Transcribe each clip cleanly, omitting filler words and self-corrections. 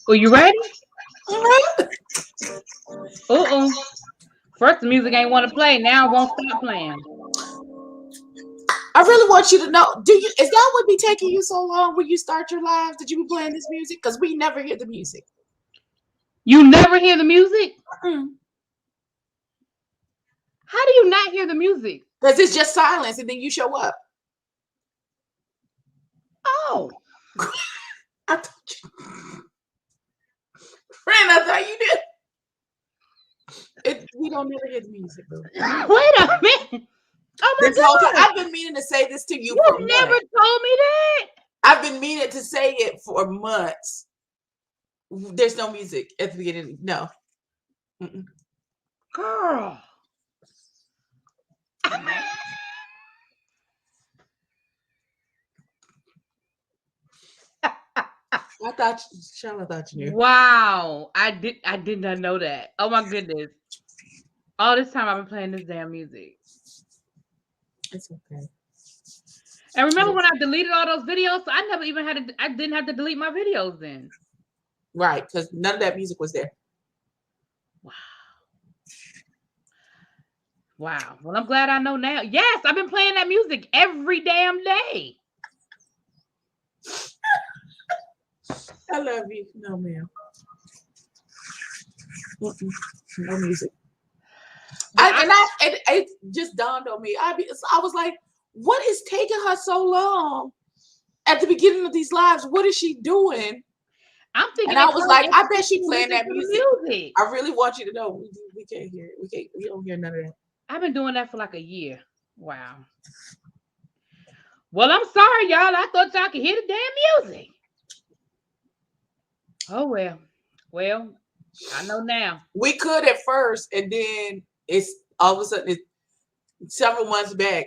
Are you ready? Mhm. First, the music ain't want to play. Now, it won't stop playing. I really want you to know. Is that what be taking you so long when you start your lives? Did you be playing this music? Because we never hear the music. You never hear the music? Mm. How do you not hear the music? Because it's just silence, and then you show up. Oh, I thought you, friend, I thought you did. We don't never hear the music, bro. wait a minute. Oh my This whole time, God. I've been meaning to say this to you You for never months. told me that. I've been meaning to say it for months. There's no music at the beginning. No. Mm-mm. Girl. Charlotte thought you knew. Wow. I did not know that. Oh my goodness. All this time I've been playing this damn music. It's okay. And remember when I deleted all those videos? So I never even I didn't have to delete my videos then. Right, because none of that music was there. Wow. Wow. Well, I'm glad I know now. Yes, I've been playing that music every damn day. I love you. No, ma'am. No music. It just dawned on me. I was like, what is taking her so long at the beginning of these lives? What is she doing? I'm thinking, and I was like, I bet she playing that music. I really want you to know we can't hear it. We don't hear none of that. I've been doing that for like a year. Wow. Well, I'm sorry, y'all. I thought y'all could hear the damn music. Oh well. Well, I know now. We could at first, and then it's all of a sudden several months back.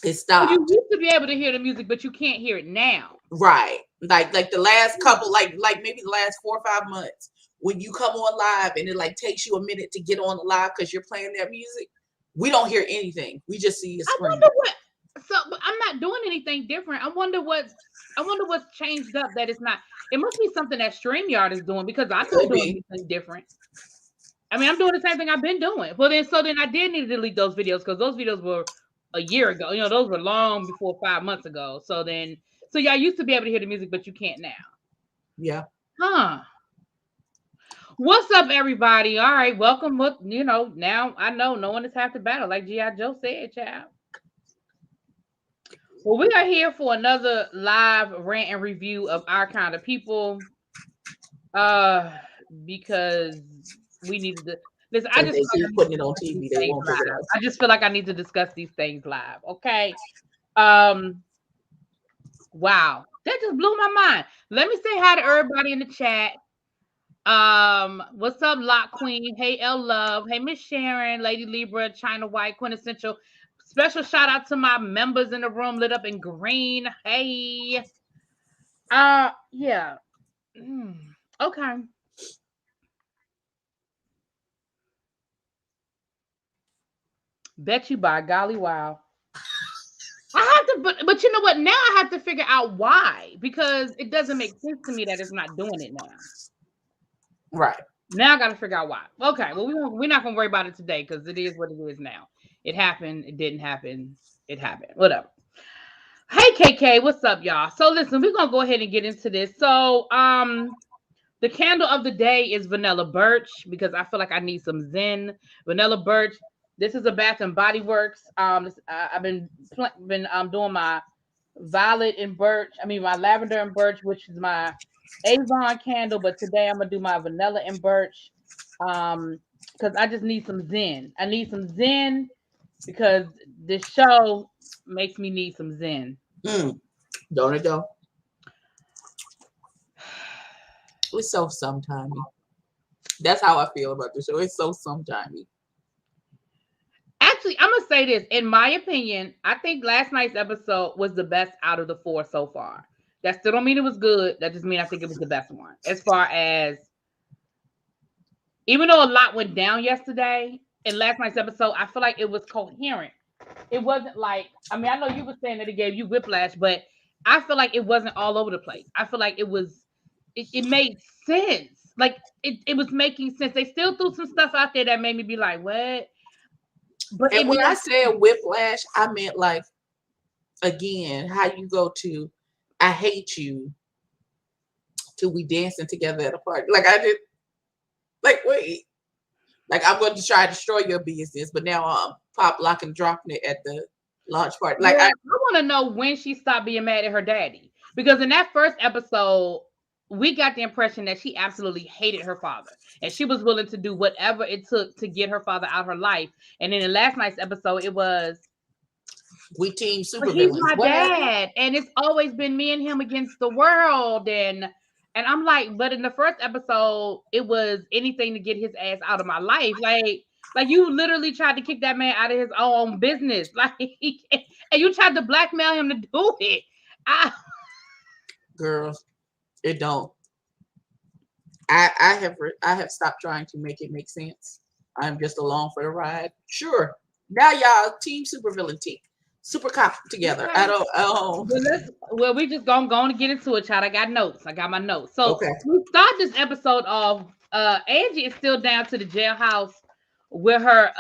It stopped. Well, you used to be able to hear the music, but you can't hear it now. Right. Like the last couple, like maybe the last 4 or 5 months, when you come on live and it like takes you a minute to get on the live because you're playing that music, we don't hear anything. We just see your screen. I wonder what. So, but I'm not doing anything different. I wonder what's changed up that it's not. It must be something that StreamYard is doing because I'm not doing anything different. I mean, I'm doing the same thing I've been doing. Well, then I did need to delete those videos because those videos were a year ago. You know, those were long before 5 months ago. So y'all used to be able to hear the music, but you can't now. Yeah. Huh. What's up, everybody? All right, welcome. Now I know no one is half the battle, like G.I. Joe said, child. Well, we are here for another live rant and review of Our Kind of People. Because we needed to. Listen, I just keep putting it on TV. They won't put it on. I just feel like I need to discuss these things live. Okay. Wow, that just blew my mind. Let me say hi to everybody in the chat. What's up, Lock Queen? Hey, L Love. Hey, Miss Sharon, Lady Libra, China White, Quintessential. Special shout out to my members in the room lit up in green. Hey. Yeah. Okay. Bet you by golly, wow. I have to, but you know what? Now I have to figure out why, because it doesn't make sense to me that it's not doing it now. Right. Now I got to figure out why. Okay, well we're not gonna worry about it today because it is what it is now. It happened. It didn't happen. It happened. Whatever. Hey KK, what's up, y'all? So listen, we're gonna go ahead and get into this. So the candle of the day is Vanilla Birch because I feel like I need some Zen. Vanilla Birch. This is a Bath and Body Works. I've been doing my violet and birch. I mean my lavender and birch, which is my Avon candle. But today I'm gonna do my vanilla and birch. Because I just need some Zen. I need some Zen because this show makes me need some Zen. Don't it though? It's so sometimey. That's how I feel about the show. It's so sometimey. Actually, I'm gonna say this. In my opinion, I think last night's episode was the best out of the 4 so far. That still don't mean it was good. That just means I think it was the best one. As far as, even though a lot went down yesterday in last night's episode, I feel like it was coherent. It wasn't like, I mean, I know you were saying that it gave you whiplash, but I feel like it wasn't all over the place. I feel like it was it made sense. Like it was making sense. They still threw some stuff out there that made me be like, what? But And when I said whiplash, I meant like, again, how you go to I hate you till we dancing together at a party. Like I did, like, wait. Like I'm going to try to destroy your business, but now I'm pop, lock, and dropping it at the launch party. Like I want to know when she stopped being mad at her daddy. Because in that first episode, we got the impression that she absolutely hated her father. And she was willing to do whatever it took to get her father out of her life. And then in last night's episode, it was, we team super but he's villains. my dad. And it's always been me and him against the world. And I'm like, but in the first episode, it was anything to get his ass out of my life. Like you literally tried to kick that man out of his own business. Like, and you tried to blackmail him to do it. Girls, it don't. I have stopped trying to make it make sense. I'm just along for the ride. Sure. Now y'all team supervillain team. Super cop together. Okay. I don't Well, we just gonna get into it, child. I got notes. I got my notes. So okay. We start this episode off. Angie is still down to the jailhouse with her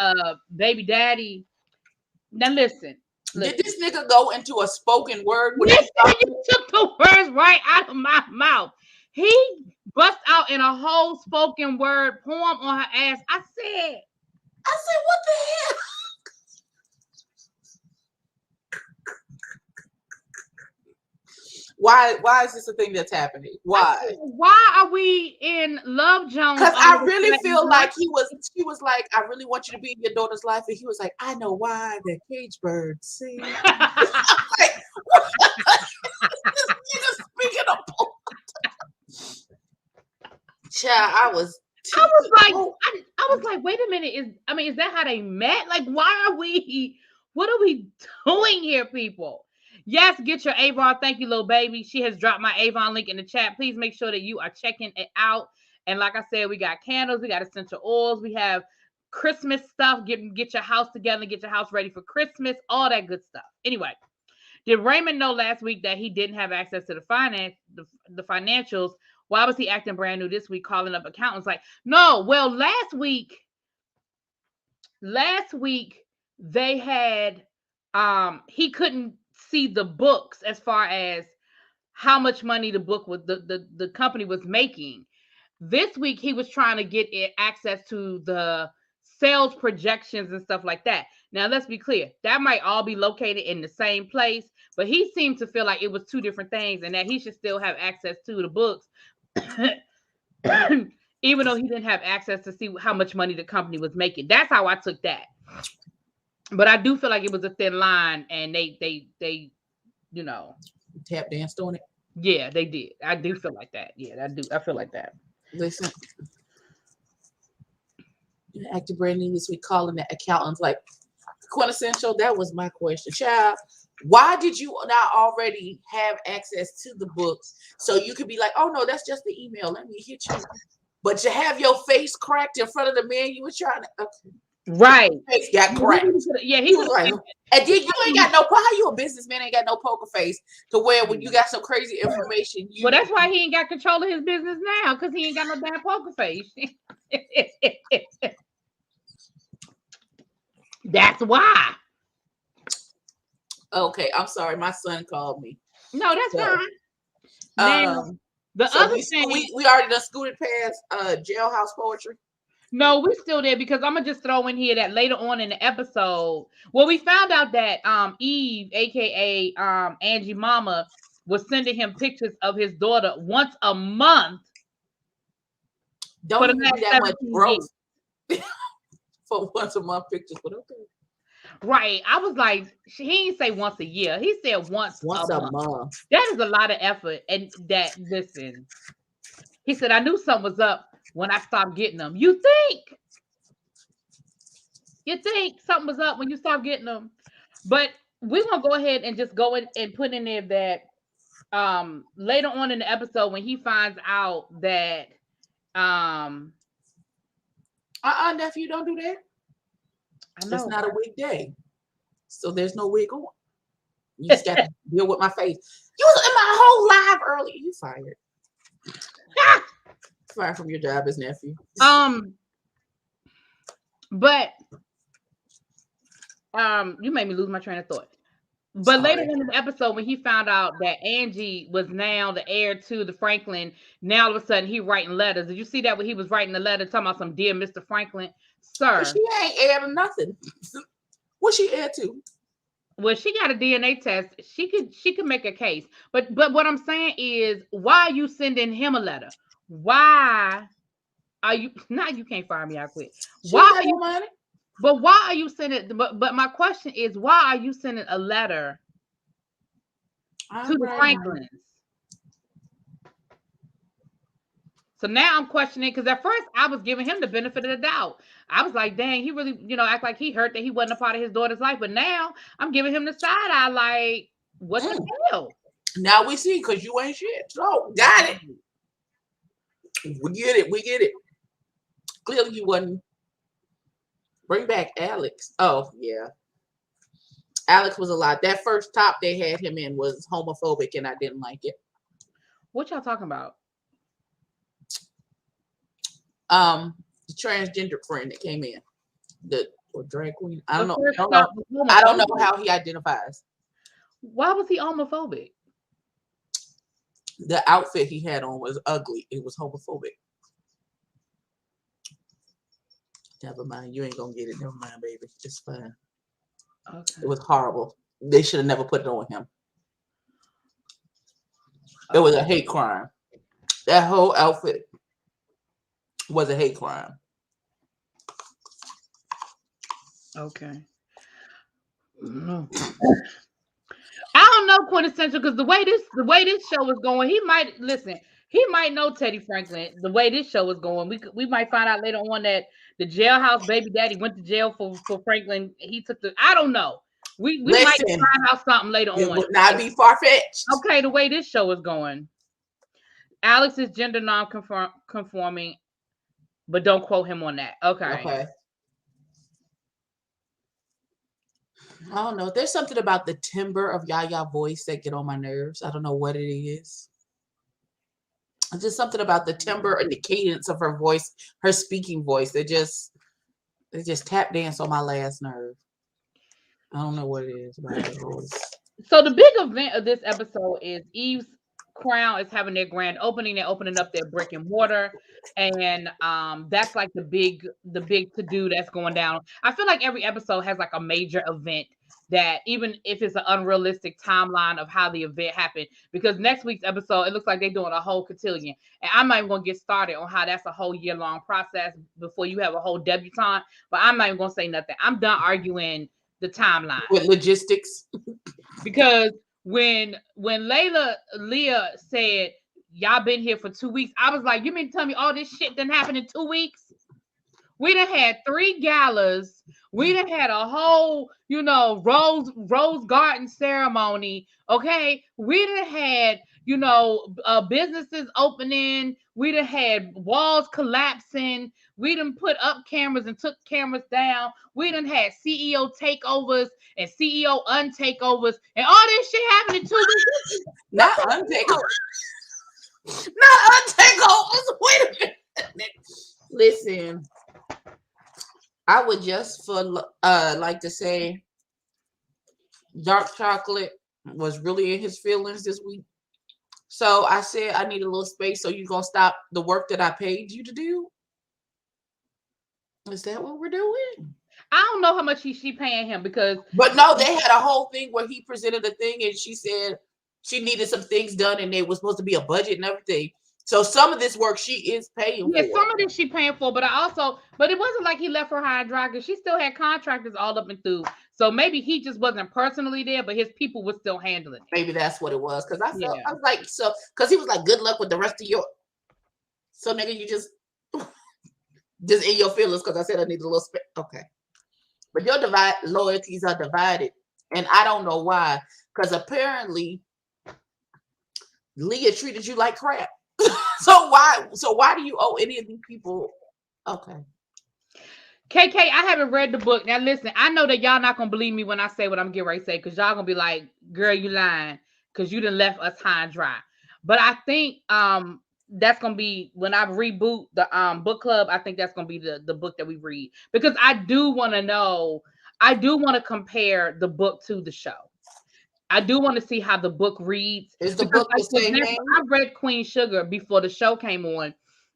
baby daddy. Now listen. Did this nigga go into a spoken word? You took the words right out of my mouth. He bust out in a whole spoken word poem on her ass. I said, what the hell? Why is this a thing that's happening? Why? Why are we in Love Jones? Because I really feel like she was like, I really want you to be in your daughter's life. And he was like, I know why that cage bird sing. Like, this nigga speaking of child, I was like, wait a minute. Is that how they met? Like, what are we doing here, people? Yes, get your Avon. Thank you, little baby. She has dropped my Avon link in the chat. Please make sure that you are checking it out. And like I said, we got candles, we got essential oils, we have Christmas stuff. Get your house together, get your house ready for Christmas, all that good stuff. Anyway, did Raymond know last week that he didn't have access to the financials? Why was he acting brand new this week, calling up accountants? Like, no, well, last week they had he couldn't see the books as far as how much money the book was the company was making. This week he was trying to get access to the sales projections and stuff like that. Now let's be clear, that might all be located in the same place, but he seemed to feel like it was two different things and that he should still have access to the books even though he didn't have access to see how much money the company was making. That's how I took that. But I do feel like it was a thin line, and they tap danced on it. Yeah, they did. I do feel like that. Yeah, I feel like that. Listen, active brand new this week, calling the accountants like quintessential. That was my question, child. Why did you not already have access to the books so you could be like, oh no, that's just the email. Let me hit you. But to have your face cracked in front of the man you were trying to. Okay. Right. Face got cracked. Yeah, he was like, and then you ain't got no, how you a businessman ain't got no poker face to where when you got some crazy information. Well, that's why he ain't got control of his business now, because he ain't got no damn poker face. That's why. Okay, I'm sorry. My son called me. No, that's fine. Now, other thing we already done scooted past jailhouse poetry. No, we're still there because I'm gonna just throw in here that later on in the episode, well, we found out that Eve, aka Angie Mama, was sending him pictures of his daughter once a month. Don't even be that much gross for once a month pictures, but okay. Right. I was like, he didn't say once a year. He said once a month. That is a lot of effort. And listen, he said, I knew something was up when I stopped getting them. You think something was up when you stopped getting them. But we're going to go ahead and just go in and put in there that later on in the episode when he finds out that nephew, don't do that. I know. It's not a weekday. So there's no wig on. You just got to deal with my face. You was in my whole live earlier. You fired. Fired from your job as nephew. But you made me lose my train of thought. But later in the episode, when he found out that Angie was now the heir to the Franklin, now all of a sudden he writing letters. Did you see that when he was writing the letter talking about some dear Mr. Franklin? Sir. But she ain't heir to nothing. What's she heir to? Well, she got a DNA test. She could make a case. But what I'm saying is, why are you sending him a letter? Why are you you can't fire me out quick. Why are you money? But why are you sending? But my question is, why are you sending a letter to the Franklins? So now I'm questioning, because at first I was giving him the benefit of the doubt. I was like, dang, he really, act like he hurt that he wasn't a part of his daughter's life. But now I'm giving him the side eye, like, what the hell? Now we see, because you ain't shit. So got it. We get it. Clearly you wasn't. Bring back Alex. Oh, yeah. Alex was a lot. That first top they had him in was homophobic, and I didn't like it. What y'all talking about? The transgender friend that came in. Or drag queen. I don't know how he identifies. Why was he homophobic? The outfit he had on was ugly. It was homophobic. Never mind. You ain't gonna get it. Never mind, baby. It's fine. Okay. It was horrible. They should have never put it on him. It was a hate crime. That whole outfit was a hate crime. Okay. I don't know, Quintessential, because the way this show is going, he might know Teddy Franklin. The way this show is going, we might find out later on that the jailhouse baby daddy went to jail for Franklin. He took I don't know. We might find out something later on. It would not be far-fetched. Okay, the way this show is going. Alex is gender non-conforming, but don't quote him on that. Okay. I don't know. There's something about the timbre of Yaya voice that get on my nerves. I don't know what it is. It's just something about the timbre and the cadence of her voice, her speaking voice. They just tap dance on my last nerve. I don't know what it is about her voice. So the big event of this episode is Eve's Crown is having their grand opening. They're opening up their brick and mortar, and that's like the big to do that's going down. I feel like every episode has like a major event that, even if it's an unrealistic timeline of how the event happened, because next week's episode, it looks like they're doing a whole cotillion, and I'm not even going to get started on how that's a whole year-long process before you have a whole debutante, but I'm not even going to say nothing. I'm done arguing the timeline with logistics. Because when Leah said, y'all been here for 2 weeks, I was like, you mean to tell me all this shit didn't happen in 2 weeks? We done had 3 galas. We done had a whole, rose garden ceremony. Okay. We done had, businesses opening. We done had walls collapsing. We done put up cameras and took cameras down. We done had CEO takeovers and CEO untakeovers. And all this shit happened in 2 weeks. Not untakeovers. Not untakeovers. Wait a minute. Listen. I would just like to say Dark Chocolate was really in his feelings this week. So I said I need a little space, so you're going to stop the work that I paid you to do? Is that what we're doing? I don't know how much she paying him because... But no, they had a whole thing where he presented a thing and she said she needed some things done and there was supposed to be a budget and everything. So some of this work she is paying for. Yeah, some of this she paying for, but it wasn't like he left her high and dry because she still had contractors all up and through. So maybe he just wasn't personally there, but his people were still handling it. Maybe that's what it was. Because I was like, because he was like, good luck with the rest of your. So nigga, you just in your feelings because I said I need a little space. Okay. But your loyalties are divided. And I don't know why. Because apparently Leah treated you like crap. So why do you owe any of these people? Okay. KK, I haven't read the book. Now listen, I know that y'all not gonna believe me when I say what I'm getting ready to say, because y'all gonna be like, girl, you lying, because you done left us high and dry. But I think that's gonna be when I reboot the book club. I think that's gonna be the book that we read, because I do want to know. I do want to compare the book to the show. I do want to see how the book reads. Is the Because, book like, the for same example, name? I read Queen Sugar before the show came on,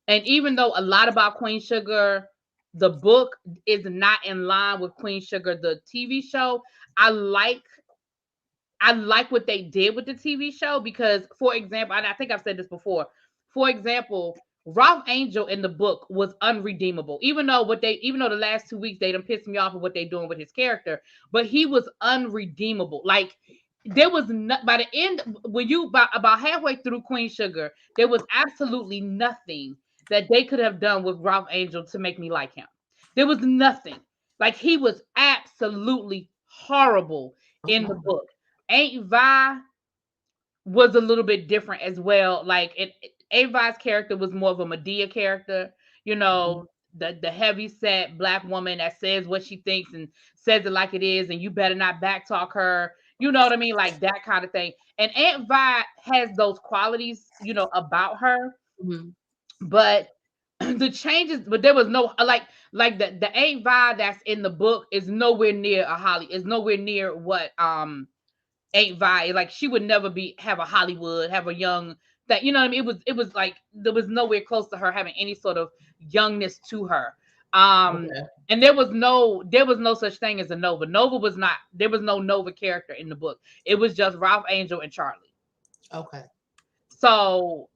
and even though a lot about Queen Sugar, the book is not in line with Queen Sugar, the TV show. I like I like what they did with the TV show because, for example, and I think I've said this before. For example, Ralph Angel in the book was unredeemable, even though the last 2 weeks they done pissed me off of what they doing with his character, but he was unredeemable. Like there was not by the end when you about halfway through Queen Sugar, there was absolutely nothing that they could have done with Ralph Angel to make me like him. There was nothing. Like he was absolutely horrible in the book. Aunt Vi was a little bit different as well. Like Aunt Vi's character was more of a Medea character, you know, the heavy set black woman that says what she thinks and says it like it is, and you better not backtalk her. You know what I mean? Like that kind of thing. And Aunt Vi has those qualities, you know, about her, Mm-hmm. but the changes, but there was no like the Aunt Vi that's in the book is nowhere near a Holly, is nowhere near what Aunt Vi, like she would never have a Hollywood, have a young that, you know what I mean? It was like there was nowhere close to her having any sort of youngness to her. Okay. And there was no such thing as a Nova. Nova was not, there was no Nova character in the book. It was just Ralph Angel and Charlie. Okay. So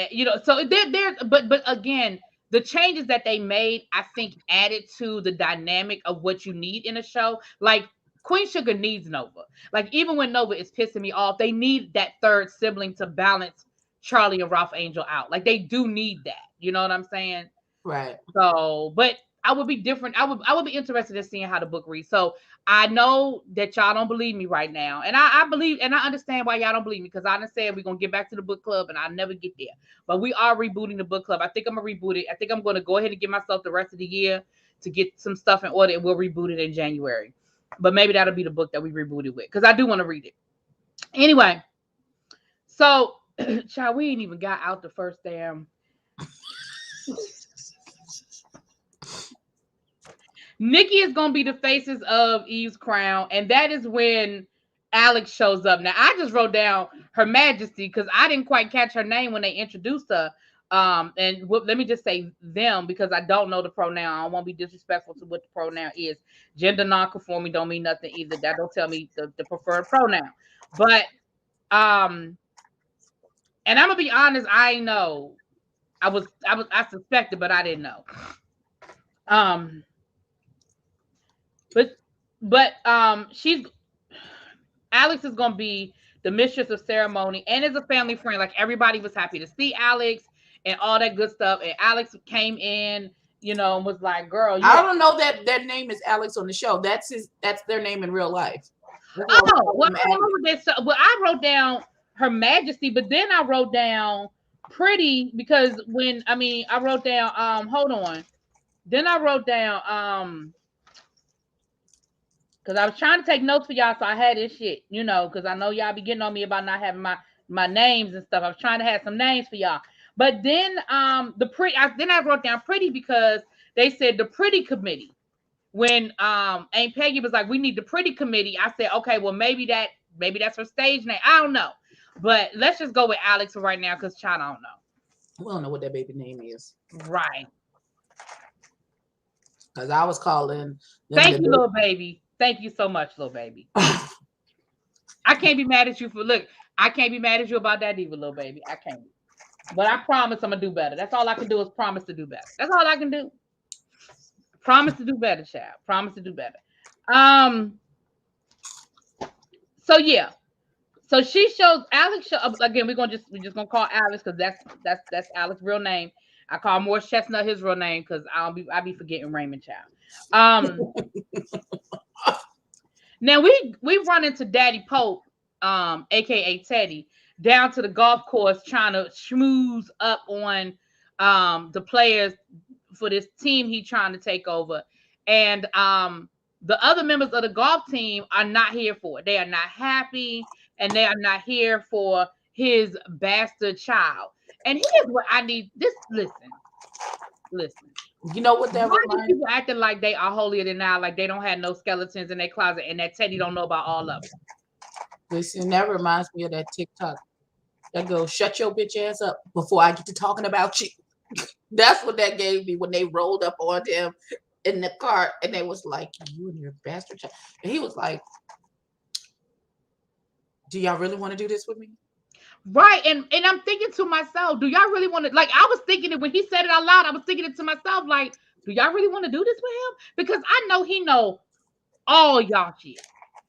you know, so there but again, the changes that they made, I think, added to the dynamic of what you need in a show. Like Queen Sugar needs Nova. Like even when Nova is pissing me off, they need that third sibling to balance Charlie and Ralph Angel out. Like they do need that. You know what I'm saying? Right. So, but I would be different. I would be interested in seeing how the book reads. So I know that y'all don't believe me right now, and I believe and I understand why y'all don't believe me, because I done said we're gonna get back to the book club, and I never get there. But we are rebooting the book club. I think I'm gonna reboot it. I think I'm gonna go ahead and give myself the rest of the year to get some stuff in order, and we'll reboot it in January. But maybe that'll be the book that we rebooted with, because I do want to read it anyway. So, child, we ain't even got out the first damn. Nikki is gonna be the faces of Eve's crown, and that is when Alex shows up. Now, I just wrote down Her Majesty because I didn't quite catch her name when they introduced her. And let me just say them because I don't know the pronoun. I don't want to be disrespectful to what the pronoun is. Gender non-conforming don't mean nothing either. That don't tell me the preferred pronoun. But and I'm gonna be honest, I know. I suspected, but I didn't know. Um, but she's Alex is gonna be the mistress of ceremony and is a family friend. Like everybody was happy to see Alex and all that good stuff. And Alex came in, you know, and was like, "Girl, you." I don't know that their name is Alex on the show. That's their name in real life. Oh, well, I wrote down Her Majesty, but then I wrote down Pretty because I wrote down hold on. Then I wrote down because I was trying to take notes for y'all, so I had this shit, you know, because I know y'all be getting on me about not having my names and stuff. I was trying to have some names for y'all. But then I wrote down Pretty because they said the Pretty Committee. When Aunt Peggy was like, we need the Pretty Committee, I said, okay, well maybe that's her stage name. I don't know. But let's just go with Alex for right now because child, I don't know. We don't know what that baby name is. Right. Because I was calling. Thank you, little baby. Thank you so much, little baby. I can't be mad at you I can't be mad at you about that either, little baby. I can't. But I promise I'm gonna do better. That's all I can do is promise to do better. That's all I can do. Promise to do better, child. Promise to do better. So yeah. So she shows Alex again. We're just gonna call Alex because that's Alex's real name. I call Morris Chestnut his real name because I be forgetting Raymond Child. Now we run into Daddy Pope, aka Teddy, down to the golf course trying to schmooze up on the players for this team he trying to take over. And the other members of the golf team are not here for it. They are not happy, and they are not here for his bastard child. And here's what I need. Listen. You know what that Why do reminds? people acting like they are holier than thou, like they don't have no skeletons in their closet, and that Teddy don't know about all of them? Listen, that reminds me of that TikTok that goes, "Shut your bitch ass up before I get to talking about you." That's what that gave me when they rolled up on him in the car, and they was like, "You and your bastard child," and he was like, "Do y'all really want to do this with me?" Right. And I'm thinking to myself, do y'all really want to, like, I was thinking it when he said it out loud, I was thinking it to myself, like, do y'all really want to do this with him? Because I know he know all y'all shit.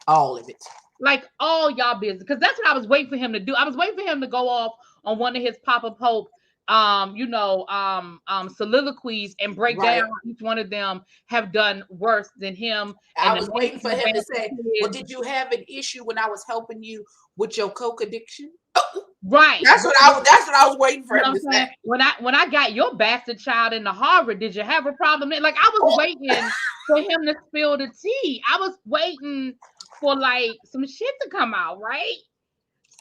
All of it. Like all y'all business. Because that's what I was waiting for him to do. I was waiting for him to go off on one of his Papa Pope soliloquies and break down how each one of them have done worse than him. I was waiting for him to say, "Well, did you have an issue when I was helping you with your coke addiction?" Right. That's what I was waiting for him to say. When I got your bastard child into Harvard, did you have a problem? Like I was waiting for him to spill the tea. I was waiting for like some shit to come out, right?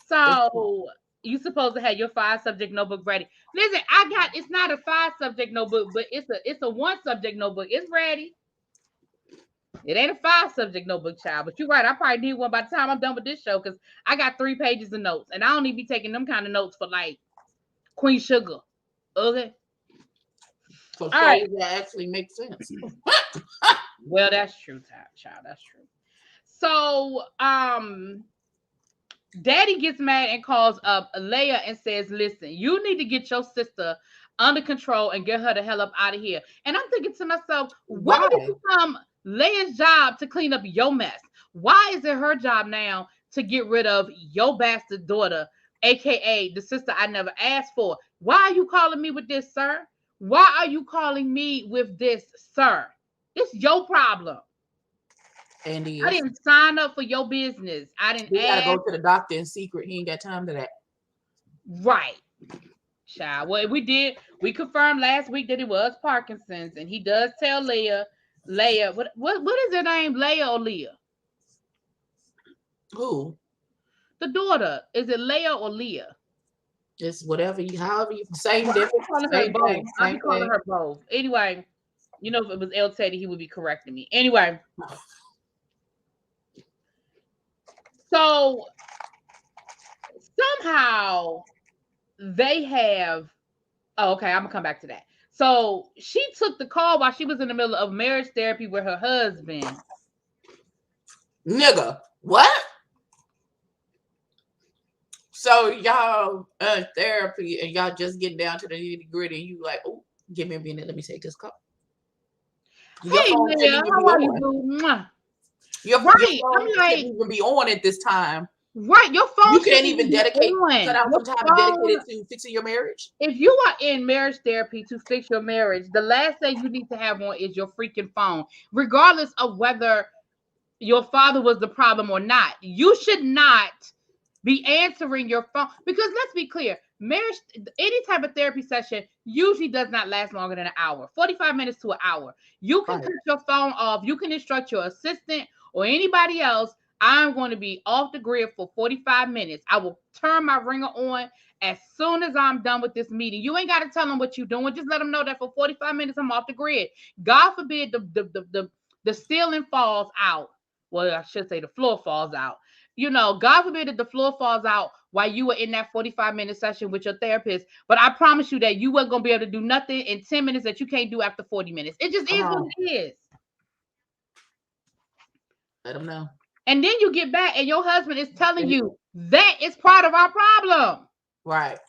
So you supposed to have your 5-subject notebook ready. Listen, it's not a 5-subject notebook, but it's a 1-subject notebook. It's ready. It ain't a 5-subject notebook, child, but you're right. I probably need one by the time I'm done with this show because I got 3 pages of notes, and I don't need to be taking them kind of notes for like Queen Sugar. Okay. So right. That actually makes sense. Well, that's true, child. That's true. So, Daddy gets mad and calls up Leia and says, "Listen, you need to get your sister under control and get her the hell up out of here." And I'm thinking to myself, when did it become Leia's job to clean up your mess? Why is it her job now to get rid of your bastard daughter, aka the sister I never asked for? Why are you calling me with this, sir? Why are you calling me with this, sir? It's your problem. And I didn't sign up for your business. I didn't. He gotta go to the doctor in secret. He ain't got time to that. Right, child. Well, we confirmed last week that it was Parkinson's, and he does tell Leia. What is her name? Leia or Leah? Who? The daughter. Is it Leia or Leah? It's whatever you, however you, same difference. I'm calling her both. Anyway, you know, if it was El Teddy, he would be correcting me. Anyway. So somehow they have. Oh, okay, I'm gonna come back to that. So she took the call while she was in the middle of marriage therapy with her husband. Nigga, what? So y'all therapy and y'all just getting down to the nitty gritty. And you like, oh, give me a minute. Let me take this call. Hey, Leah, how are you doing? Your phone can't even be on at this time. Right, your phone. You can't even cut out some time dedicated to fixing your marriage. If you are in marriage therapy to fix your marriage, the last thing you need to have on is your freaking phone, regardless of whether your father was the problem or not. You should not be answering your phone because let's be clear, marriage, any type of therapy session usually does not last longer than an hour, 45 minutes to an hour. You can cut your phone off. You can instruct your assistant or anybody else. I'm going to be off the grid for 45 minutes. I will turn my ringer on as soon as I'm done with this meeting. You ain't got to tell them what you're doing. Just let them know that for 45 minutes I'm off the grid. God forbid the ceiling falls out. Well, I should say the floor falls out. You know, God forbid that the floor falls out while you were in that 45-minute session with your therapist. But I promise you that you weren't going to be able to do nothing in 10 minutes that you can't do after 40 minutes. It just is what it is. Let them know. And then you get back and your husband is telling you that is part of our problem. Right.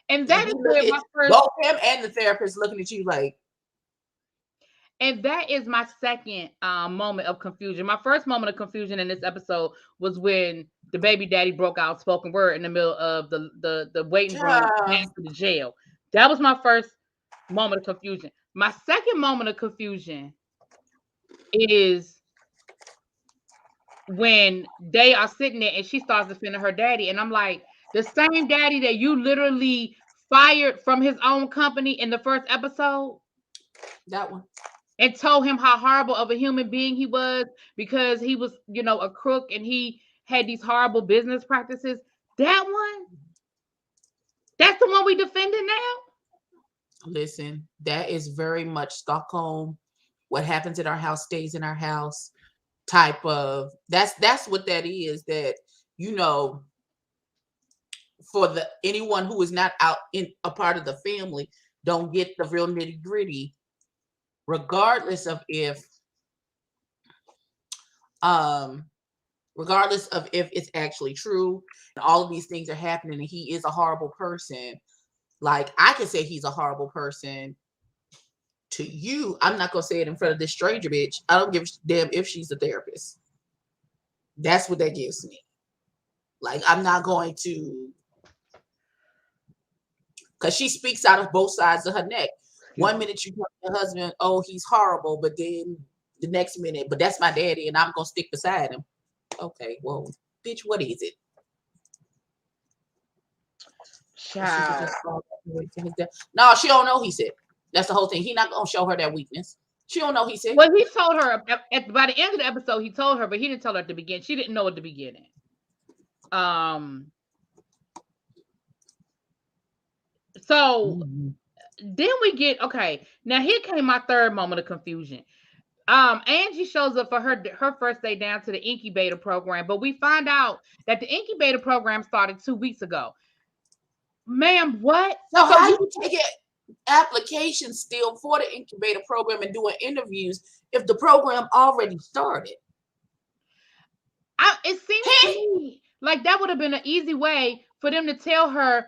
And that is where my first... Both him and the therapist looking at you like... And that is my second moment of confusion. My first moment of confusion in this episode was when the baby daddy broke out spoken word in the middle of the waiting room after the jail. That was my first moment of confusion. My second moment of confusion is when they are sitting there and she starts defending her daddy. And I'm like, the same daddy that you literally fired from his own company in the first episode. That one. And told him how horrible of a human being he was because he was, you know, a crook and he had these horrible business practices. That one, That's the one we defending now? Listen, that is very much Stockholm. What happens in our house stays in our house type of, that's what that is. That, you know, for the anyone who is not out in a part of the family, don't get the real nitty gritty, regardless of if it's actually true and all of these things are happening and he is a horrible person. Like, I can say he's a horrible person to you. I'm not gonna say it in front of this stranger bitch. I don't give a damn if she's a therapist. That's what that gives me. Like, I'm not going to, because she speaks out of both sides of her neck. One minute you tell your husband, oh, he's horrible, but then the next minute, but that's my daddy and I'm gonna stick beside him. Okay, well, bitch, what is it? Child. No, she don't know he's sick. That's the whole thing. He not gonna show her that weakness. She don't know he's sick. Well, he told her by the end of the episode, he told her, but he didn't tell her at the beginning. She didn't know at the beginning. So then we get, okay, now here came my third moment of confusion. Angie shows up for her first day down to the incubator program, but we find out that the incubator program started 2 weeks ago. Ma'am, what? So how you taking applications still for the incubator program and doing interviews if the program already started? It seems to me like that would have been an easy way for them to tell her,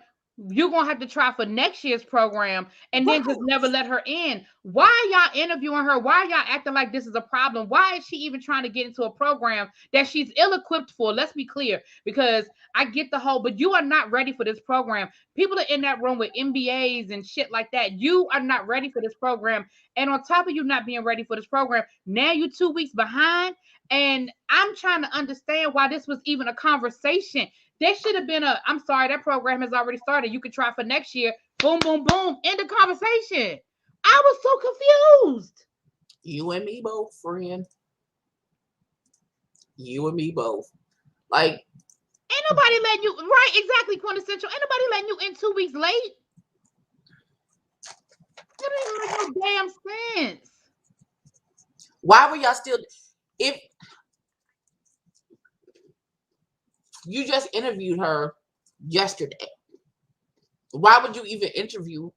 you're gonna have to try for next year's program and then just never let her in. Why are y'all interviewing her? Why are y'all acting like this is a problem? Why is she even trying to get into a program that she's ill-equipped for? Let's be clear, because I get the whole, but you are not ready for this program. People are in that room with MBAs and shit like that. You are not ready for this program. And on top of you not being ready for this program, now you're 2 weeks behind. And I'm trying to understand why this was even a conversation. There should have been I'm sorry, that program has already started. You could try for next year. Boom, boom, boom. End of conversation. I was so confused. You and me both, friend. You and me both. Like, ain't nobody letting you, right? Exactly, quintessential. Ain't nobody letting you in 2 weeks late. That doesn't make no damn sense. Why were y'all still, if you just interviewed her yesterday, why would you even interview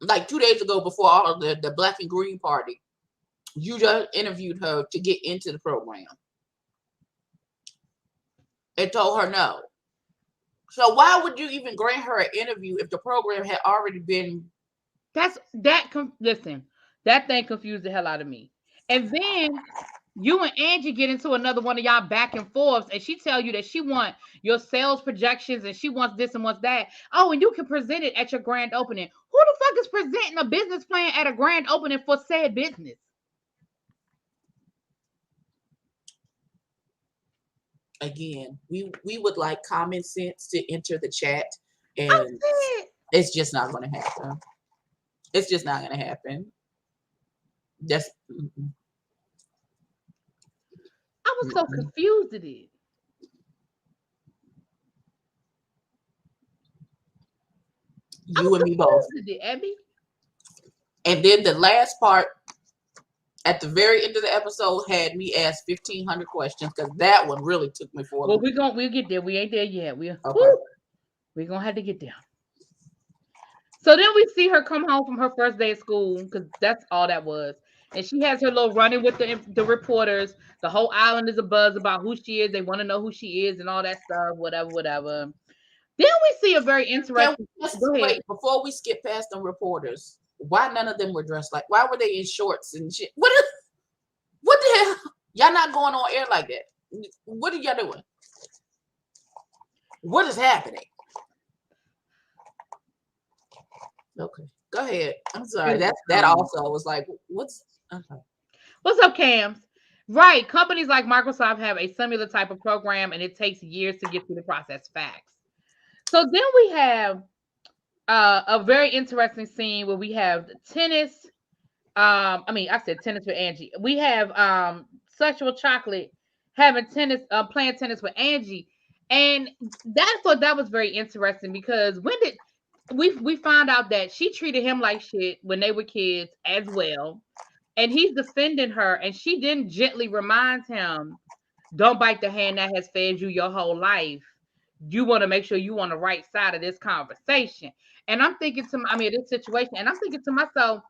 like 2 days ago before all of the black and green party? You just interviewed her to get into the program and told her no. So why would you even grant her an interview if the program had already been? Listen, that thing confused the hell out of me. And then you and Angie get into another one of y'all back and forths, and she tell you that she want your sales projections and she wants this and wants that. Oh, and you can present it at your grand opening. Who the fuck is presenting a business plan at a grand opening for said business? Again, we would like common sense to enter the chat, and it's just not going to happen. It's just not going to happen. That's. I was so confused at it. You and me both. Abby. And then the last part at the very end of the episode had me ask 1,500 questions, because that one really took me for a loop. We'll get there. We ain't there yet. We're gonna have to get there. So then we see her come home from her first day of school, because that's all that was. And she has her little running with the reporters. The whole island is abuzz about who she is. They want to know who she is and all that stuff, whatever. Then we see a very interesting. Wait, before we skip past the reporters, why none of them were dressed like? Why were they in shorts and shit? What the hell? Y'all not going on air like that. What are y'all doing? What is happening? Okay, go ahead. I'm sorry. That also was like, what's up, Cams? Right. Companies like Microsoft have a similar type of program, and it takes years to get through the process. Facts. So then we have a very interesting scene where we have tennis. I said tennis with Angie. We have Sexual Chocolate having tennis, playing tennis with Angie. And I thought that was very interesting, because when did we found out that she treated him like shit when they were kids as well. And he's defending her, and she then gently reminds him, don't bite the hand that has fed you your whole life. You want to make sure you on the right side of this conversation. And I'm thinking this situation, and I'm thinking to myself,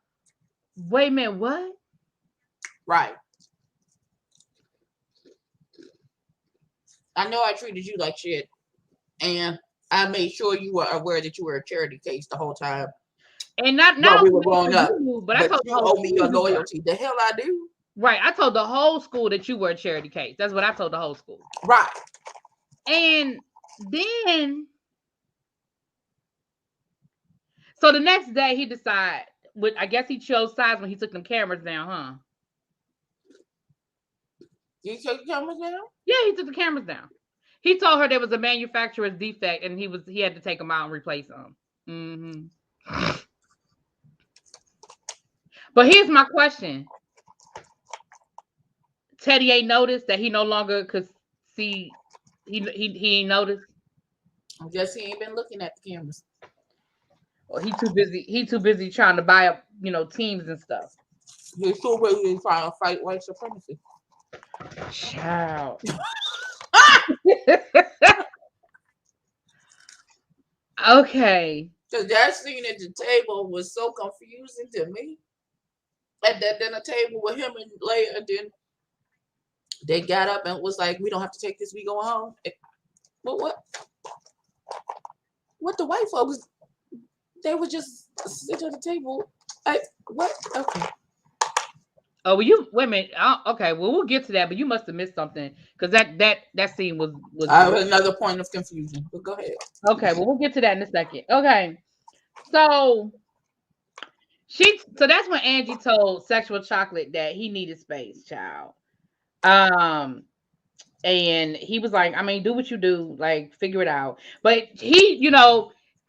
wait a minute, what? Right. I know I treated you like shit, and I made sure you were aware that you were a charity case the whole time. And not while we were growing up, but I told you owe me your loyalty. The hell I do. Right. I told the whole school that you were a charity case. That's what I told the whole school. Right. And then, so the next day he decided, I guess he chose sides when he took them cameras down, huh? You took the cameras down? Yeah, he took the cameras down. He told her there was a manufacturer's defect, and he had to take them out and replace them. Mm-hmm. But here's my question. Teddy ain't noticed that he no longer could see. He ain't noticed. I guess he ain't been looking at the cameras. Well, he too busy. He too busy trying to buy up, teams and stuff. He's too busy trying to fight white supremacy. Child. Okay. Because that scene at the table was so confusing to me. At that dinner table with him and Leia, and then they got up and was like, "We don't have to take this. We going home." But what the white folks? They would just sit at the table. What? Okay. Oh, well, wait a minute. Okay, well, we'll get to that, but you must have missed something because that scene was. I have another point of confusion. But go ahead. Okay, well, we'll get to that in a second. Okay, so that's when Angie told Sexual Chocolate that he needed space, child. And he was like, do what you do, like figure it out. But he,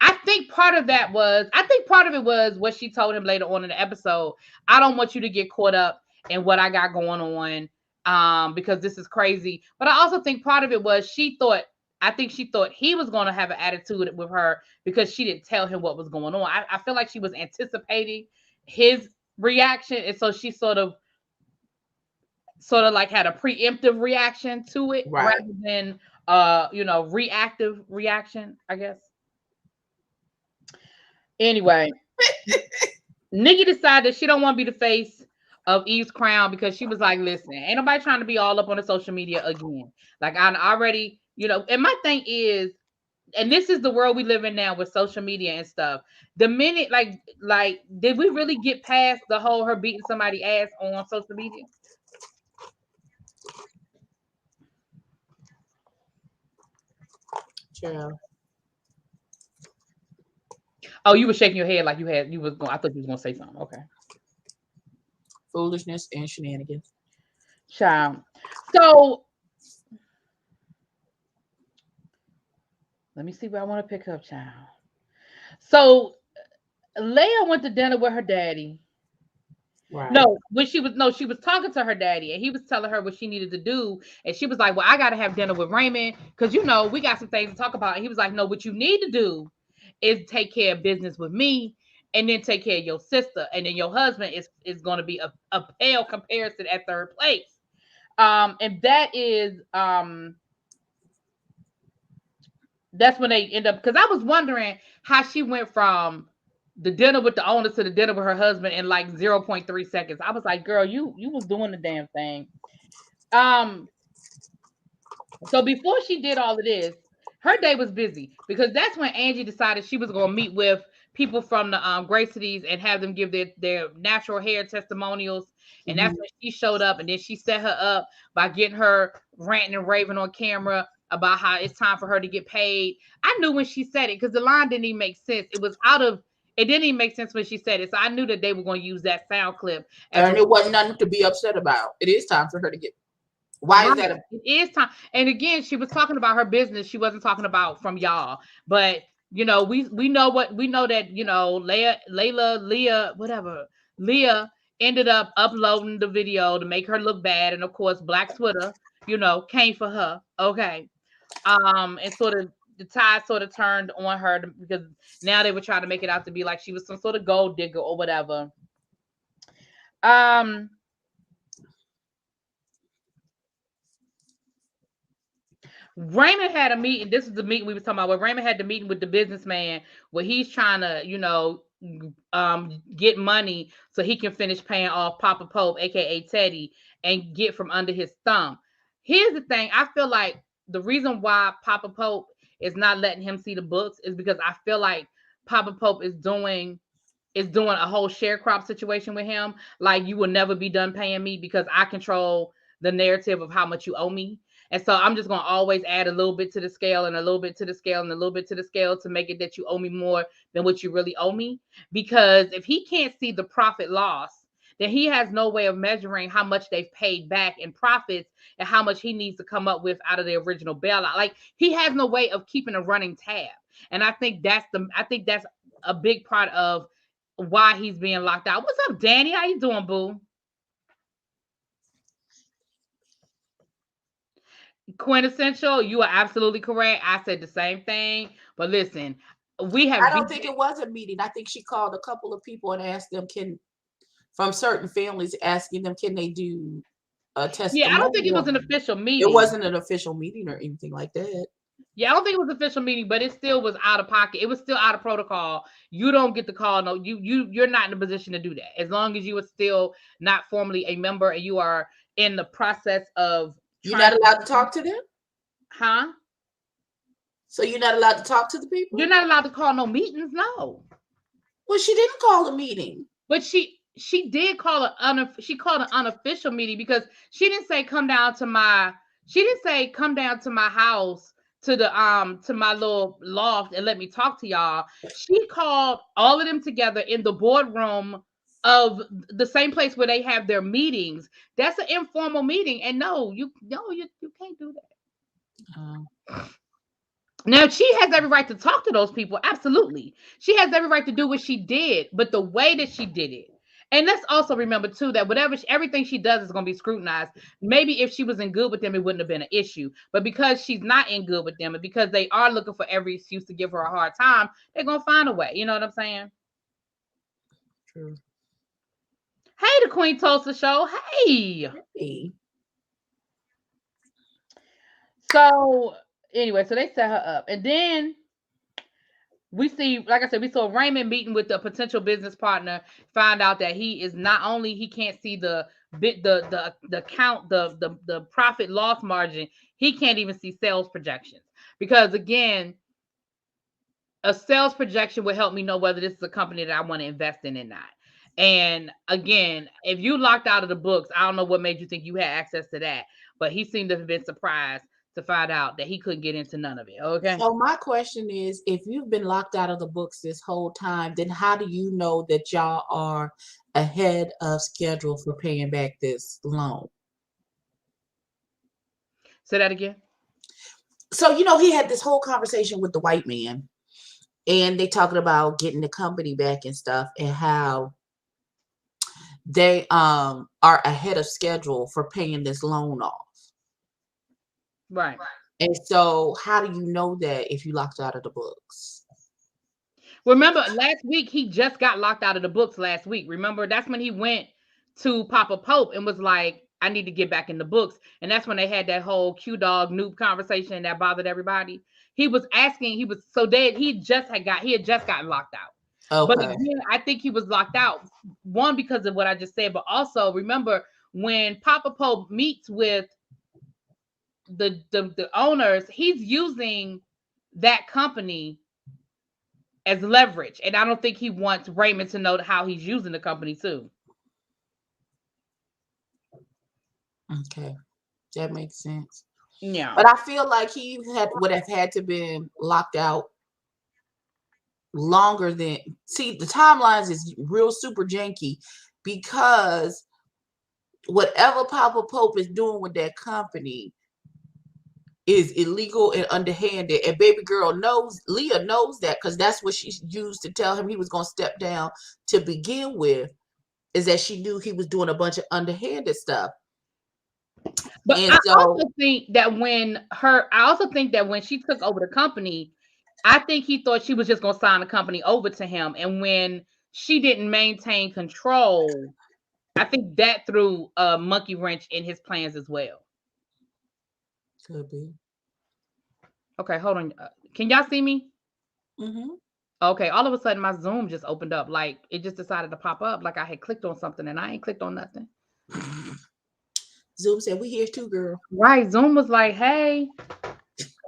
I think part of it was what she told him later on in the episode. I don't want you to get caught up in what I got going on, because this is crazy. But I also think part of it was she thought he was going to have an attitude with her because she didn't tell him what was going on. I feel like she was anticipating his reaction, and so she sort of like had a preemptive reaction to it, right, rather than reactive reaction, I guess. Anyway, Nikki decided she don't want to be the face of Eve's crown because she was like, listen, ain't nobody trying to be all up on the social media again. Like, I already, and my thing is, and this is the world we live in now with social media and stuff. The minute, like, did we really get past the whole her beating somebody's ass on social media? Yeah. Oh, you were shaking your head like you was going. I thought you was going to say something. Okay. Foolishness and shenanigans. Child. So let me see where I want to pick up, child. So Leia went to dinner with her daddy. Right. She was talking to her daddy, and he was telling her what she needed to do, and she was like, well, I got to have dinner with Raymond because we got some things to talk about. And he was like, no, what you need to do is take care of business with me, and then take care of your sister, and then your husband is going to be a pale comparison at third place. And that is that's when they end up, because I was wondering how she went from the dinner with the owner to the dinner with her husband in like 0.3 seconds. I was like, girl, you was doing the damn thing. So before she did all of this, her day was busy, because that's when Angie decided she was going to meet with people from the Gray Cities and have them give their natural hair testimonials. And that's when she showed up, and then she set her up by getting her ranting and raving on camera about how it's time for her to get paid. I knew when she said it, because the line didn't even make sense. It didn't even make sense when she said it. So I knew that they were going to use that sound clip. And it wasn't nothing to be upset about. It is time for her to get. Why is that? It is time. And again, she was talking about her business. She wasn't talking about from y'all. But we know that Leah ended up uploading the video to make her look bad, and of course Black Twitter came for her. Okay. And sort of the tide sort of turned on her because now they were trying to make it out to be like she was some sort of gold digger or whatever. Raymond had a meeting. This is the meeting we were talking about where Raymond had the meeting with the businessman where he's trying to, get money so he can finish paying off Papa Pope, aka Teddy, and get from under his thumb. Here's the thing. I feel like the reason why Papa Pope is not letting him see the books is because I feel like Papa Pope is doing a whole sharecrop situation with him. Like, you will never be done paying me because I control the narrative of how much you owe me. And so I'm just going to always add a little bit to the scale and a little bit to the scale and a little bit to the scale to make it that you owe me more than what you really owe me. Because if he can't see the profit loss, then he has no way of measuring how much they've paid back in profits and how much he needs to come up with out of the original bailout. Like, he has no way of keeping a running tab. And I think that's a big part of why he's being locked out. What's up, Danny? How you doing, boo? Quintessential, you are absolutely correct. I said the same thing. But listen, I don't think it was a meeting. I think she called a couple of people and asked them from certain families, asking them, can they do a testimonial? Yeah, I don't think it was an official meeting. It wasn't an official meeting or anything like that. Yeah, I don't think it was an official meeting, but it still was out of pocket. It was still out of protocol. You don't get the call. No, you're not in a position to do that. As long as you are still not formally a member and you are in the process of. You're not allowed to talk to them? Huh? So you're not allowed to talk to the people? You're not allowed to call no meetings, no. Well, she didn't call a meeting. But she did call an unofficial meeting because she didn't say come down to my house to my little loft and let me talk to y'all. She called all of them together in the boardroom of the same place where they have their meetings. That's an informal meeting, and no, you can't do that. Now, she has every right to talk to those people. Absolutely. She has every right to do what she did, but the way that she did it. And let's also remember, too, that everything she does is going to be scrutinized. Maybe if she was in good with them, it wouldn't have been an issue. But because she's not in good with them and because they are looking for every excuse to give her a hard time, they're going to find a way. You know what I'm saying? True. Hey, the Queen Tulsa Show. Hey. So, anyway, so they set her up. And then we see, like I said, we saw Raymond meeting with the potential business partner, find out that he is not only he can't see the count, the profit loss margin, he can't even see sales projections. Because again, a sales projection will help me know whether this is a company that I want to invest in or not. And again, if you locked out of the books, I don't know what made you think you had access to that, but he seemed to have been surprised to find out that he couldn't get into none of it. Okay. So my question is, if you've been locked out of the books this whole time, then how do you know that y'all are ahead of schedule for paying back this loan? Say that again. So, he had this whole conversation with the white man, and they talking about getting the company back and stuff, and how they are ahead of schedule for paying this loan off. Right. And so how do you know that if you locked out of the books? Remember, last week, he just got locked out of the books last week. Remember, that's when he went to Papa Pope and was like, I need to get back in the books. And that's when they had that whole Q-Dog noob conversation that bothered everybody. He was asking, he had just gotten locked out. Okay. But again, I think he was locked out, one, because of what I just said, but also remember when Papa Pope meets with the owners, he's using that company as leverage. And I don't think he wants Raymond to know how he's using the company too. Okay. That makes sense. Yeah. But I feel like he would have had to been locked out longer than, see, the timelines is real super janky because whatever Papa Pope is doing with that company is illegal and underhanded, and baby girl Leah knows that, because that's what she used to tell him he was going to step down to begin with, is that she knew he was doing a bunch of underhanded stuff. But And I so, also think that when she took over the company, I think he thought she was just gonna sign the company over to him. And when she didn't maintain control, I think that threw a monkey wrench in his plans as well. could be. Okay, hold on. Can y'all see me? Mm-hmm. Okay, all of a sudden my Zoom just opened up. Like it just decided to pop up like I had clicked on something and I ain't clicked on nothing. Zoom said, "We here too, girl." Right. Zoom was like, hey.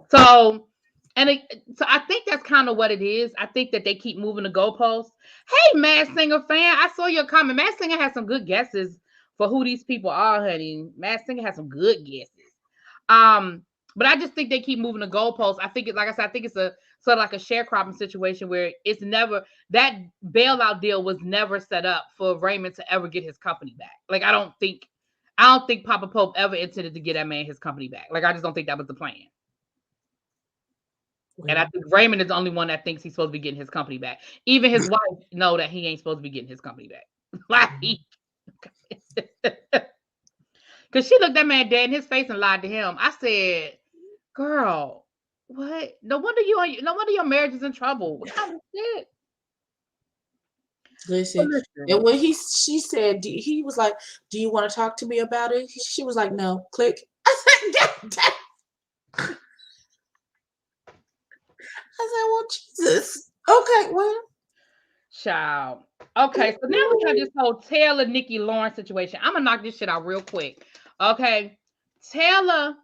So so I think that's kind of what it is. I think that they keep moving the goalposts. Hey, Mad Singer fan, I saw your comment. Mad Singer has some good guesses for who these people are, honey. Mad Singer has some good guesses. But I just think they keep moving the goalposts. I think like I said, I think it's a sort of like a sharecropping situation where it's never that bailout deal was never set up for Raymond to ever get his company back. Like I don't think Papa Pope ever intended to get that man his company back. Like I just don't think that was the plan. And I think Raymond is the only one that thinks he's supposed to be getting his company back. Even his wife know that he ain't supposed to be getting his company back. Like, because she looked that man dead in his face and lied to him. I said, "Girl, what? No wonder your marriage is in trouble. What kind of shit?" Listen, and when she said, he was like, "Do you want to talk to me about it?" She was like, "No." Click. I said, "Well, Jesus." Okay, well, child. Okay, so now we have this whole Taylor Nikki Lawrence situation. I'm gonna knock this shit out real quick. Okay, Taylor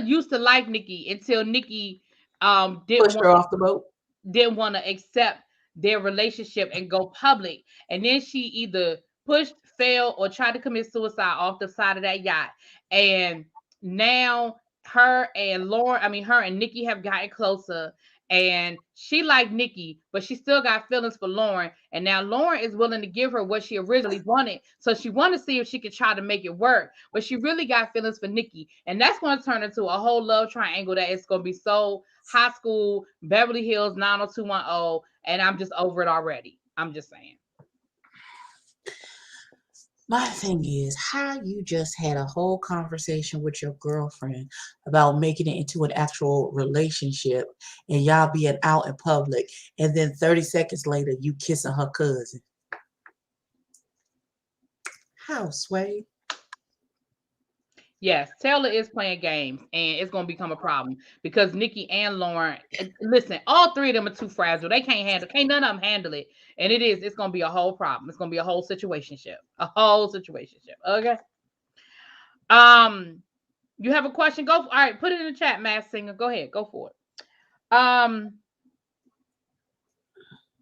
used to like Nikki until Nikki pushed her off the boat. Didn't want to accept their relationship and go public. And then she either pushed, failed, or tried to commit suicide off the side of that yacht. And now her and Nikki have gotten closer. And she liked Nikki, but she still got feelings for Lauren. And now Lauren is willing to give her what she originally wanted. So she wanted to see if she could try to make it work. But she really got feelings for Nikki. And that's going to turn into a whole love triangle that is going to be so high school, Beverly Hills 90210. And I'm just over it already. I'm just saying. My thing is, how you just had a whole conversation with your girlfriend about making it into an actual relationship and y'all being out in public, and then 30 seconds later you kissing her cousin. How, Sway? Yes, Taylor is playing games, and it's going to become a problem because Nikki and Lauren, listen, all three of them are too fragile. They can't none of them handle it. And it's going to be a whole problem. It's going to be a whole situationship. Okay. You have a question? All right, put it in the chat, Mass Singer. Go ahead. Go for it.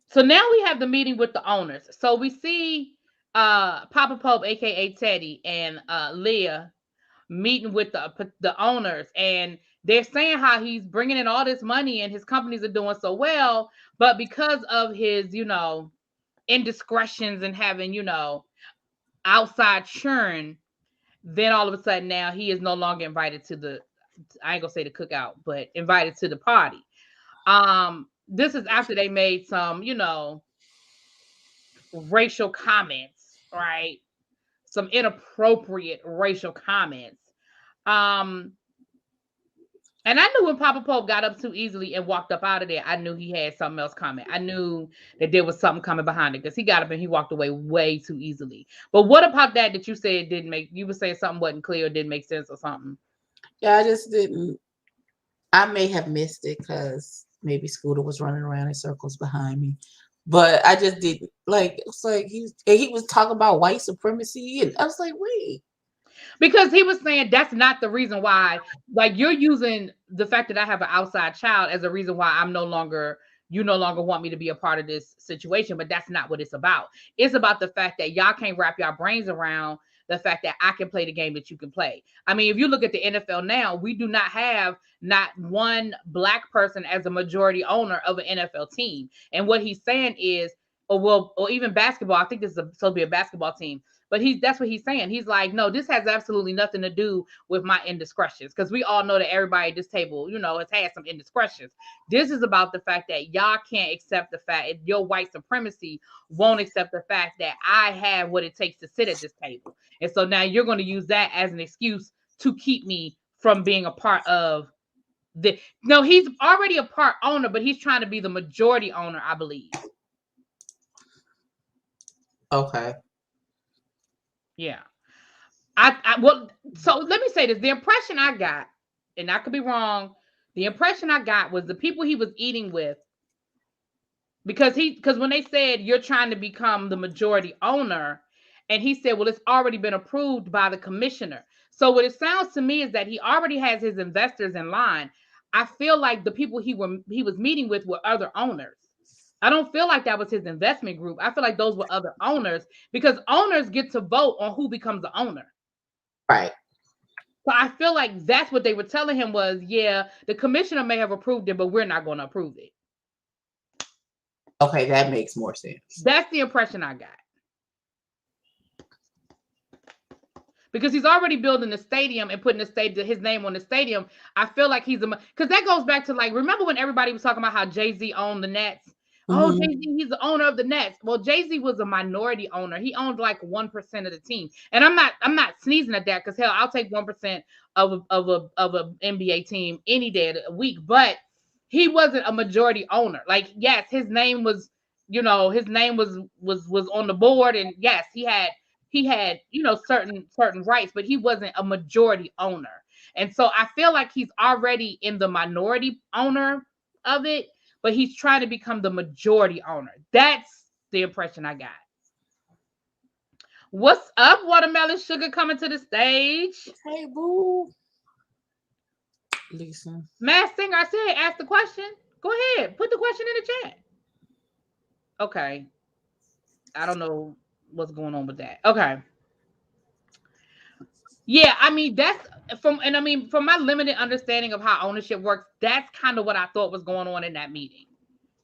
So now we have the meeting with the owners. So we see Papa Pope, aka Teddy, and Leah meeting with the owners, and they're saying how he's bringing in all this money and his companies are doing so well, but because of his indiscretions and having outside churn, then all of a sudden now he is no longer invited to I ain't gonna say the cookout, but invited to the party. This is after they made some racial comments, right? Some inappropriate racial comments. And I knew when Papa Pope got up too easily and walked up out of there, I knew he had something else coming. I knew that there was something coming behind it because he got up and he walked away way too easily. But what about that you said you were saying something wasn't clear or didn't make sense or something? Yeah, I just didn't. I may have missed it because maybe Scooter was running around in circles behind me. But I just didn't it's like he was talking about white supremacy, and I was like, wait. Because he was saying that's not the reason why, like you're using the fact that I have an outside child as a reason why you no longer want me to be a part of this situation, but that's not what it's about. It's about the fact that y'all can't wrap your brains around the fact that I can play the game that you can play. I mean, if you look at the NFL now, we do not have not one black person as a majority owner of an NFL team. And what he's saying is, or even basketball, I think this is supposed to be a basketball team. But that's what he's saying. He's like, no, this has absolutely nothing to do with my indiscretions. Because we all know that everybody at this table, has had some indiscretions. This is about the fact that y'all can't accept the fact that your white supremacy won't accept the fact that I have what it takes to sit at this table. And so now you're going to use that as an excuse to keep me from being a part of no, he's already a part owner, but he's trying to be the majority owner, I believe. Okay. Yeah. So let me say this. The impression I got, and I could be wrong, the impression I got was the people he was eating with, because when they said you're trying to become the majority owner, and he said, well, it's already been approved by the commissioner. So what it sounds to me is that he already has his investors in line. I feel like the people he was meeting with were other owners. I don't feel like that was his investment group. I feel like those were other owners, because owners get to vote on who becomes the owner. Right. So I feel like that's what they were telling him was, yeah, the commissioner may have approved it, but we're not going to approve it. Okay, that makes more sense. That's the impression I got. Because he's already building the stadium and putting his name on the stadium. I feel like because that goes back to, like, remember when everybody was talking about how Jay-Z owned the Nets? Mm-hmm. Oh, Jay-Z, he's the owner of the Nets. Well, Jay-Z was a minority owner. He owned like 1% of the team. And I'm not sneezing at that, because hell, I'll take 1% of a NBA team any day of the week. But he wasn't a majority owner. Like, yes, his name was, his name was on the board, and yes, he had certain rights, but he wasn't a majority owner. And so I feel like he's already in the minority owner of it, but he's trying to become the majority owner. That's the impression I got. What's up, Watermelon Sugar, coming to the stage? Hey, boo. Lisa. Mass Singer, I said, ask the question. Go ahead. Put the question in the chat. Okay. I don't know what's going on with that. Okay. Yeah, I mean, from my limited understanding of how ownership works, that's kind of what I thought was going on in that meeting.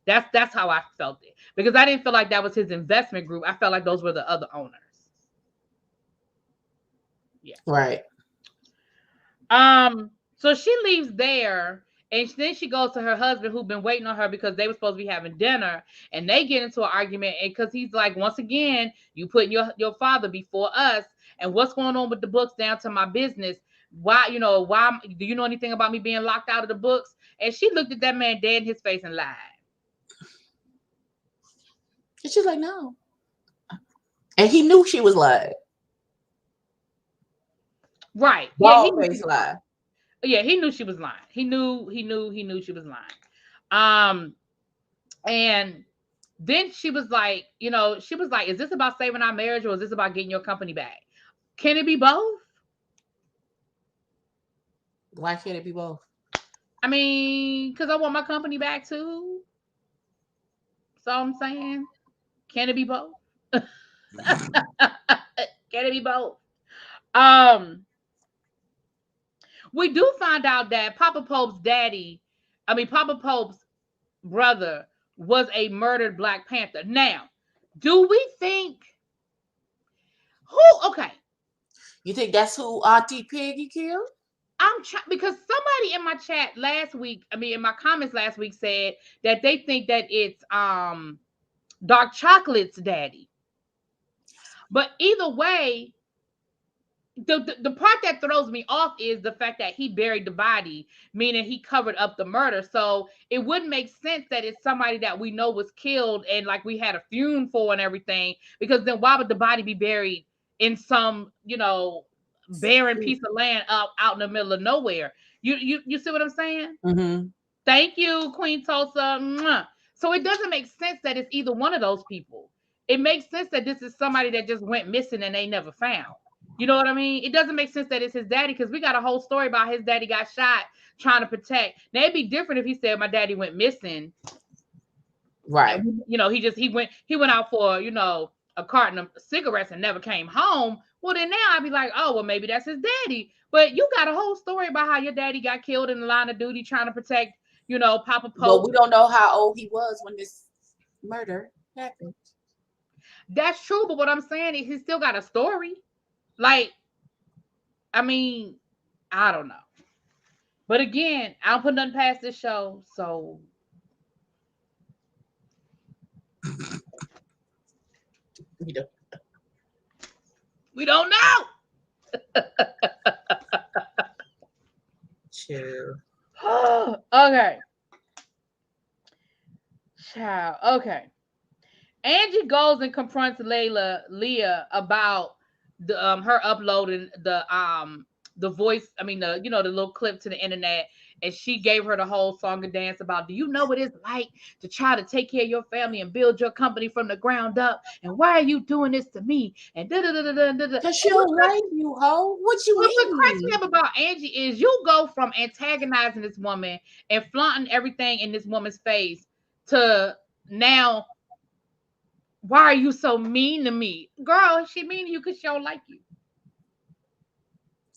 That's how I felt it, because I didn't feel like that was his investment group. I felt like those were the other owners. Yeah. Right. So she leaves there, and then she goes to her husband, who's been waiting on her because they were supposed to be having dinner, and they get into an argument, and because he's like, once again, you put your father before us, and what's going on with the books down to my business? Why do you know anything about me being locked out of the books? And she looked at that man dead in his face and lied. And she's like, no. And he knew she was lying. Right. Yeah, he lied. Yeah, he knew she was lying. He knew she was lying. And then she was like, is this about saving our marriage, or is this about getting your company back? Can it be both? Why can't it be both? I mean, because I want my company back too. So I'm saying, can it be both? Can it be both? We do find out that Papa Pope's brother was a murdered Black Panther. Now, do we think okay. You think that's who Auntie Peggy killed? Because somebody in my chat in my comments last week said that they think that it's Dark Chocolate's daddy. But either way, the part that throws me off is the fact that he buried the body, meaning he covered up the murder. So it wouldn't make sense that it's somebody that we know was killed and like we had a funeral for and everything, because then why would the body be buried in some, barren piece of land out in the middle of nowhere? You see what I'm saying? Mm-hmm. Thank you, Queen Tulsa. Mwah. So it doesn't make sense that it's either one of those people. It makes sense that this is somebody that just went missing and they never found. You know what I mean? It doesn't make sense that it's his daddy, because we got a whole story about his daddy got shot trying to protect. Now, it'd be different if he said my daddy went missing. Right. And, he went out for, a carton of cigarettes and never came home. Well, then now I'd be like, oh, well, maybe that's his daddy. But you got a whole story about how your daddy got killed in the line of duty trying to protect, Papa Pope. But we don't know how old he was when this murder happened. That's true, but what I'm saying is he still got a story. Like, I mean, I don't know. But again, I don't put nothing past this show, so You we don't know. chill. Okay. Child. Okay. Angie goes and confronts Leah about her uploading the voice, I mean the the little clip to the internet, and she gave her the whole song and dance about, do you know what it's like to try to take care of your family and build your company from the ground up, and why are you doing this to me, and da da da da da da. Cause she don't like you, ho. What you What cracks me mean? up about Angie is you go from antagonizing this woman and flaunting everything in this woman's face to now, why are you so mean to me? Girl, she mean to you because she don't like you.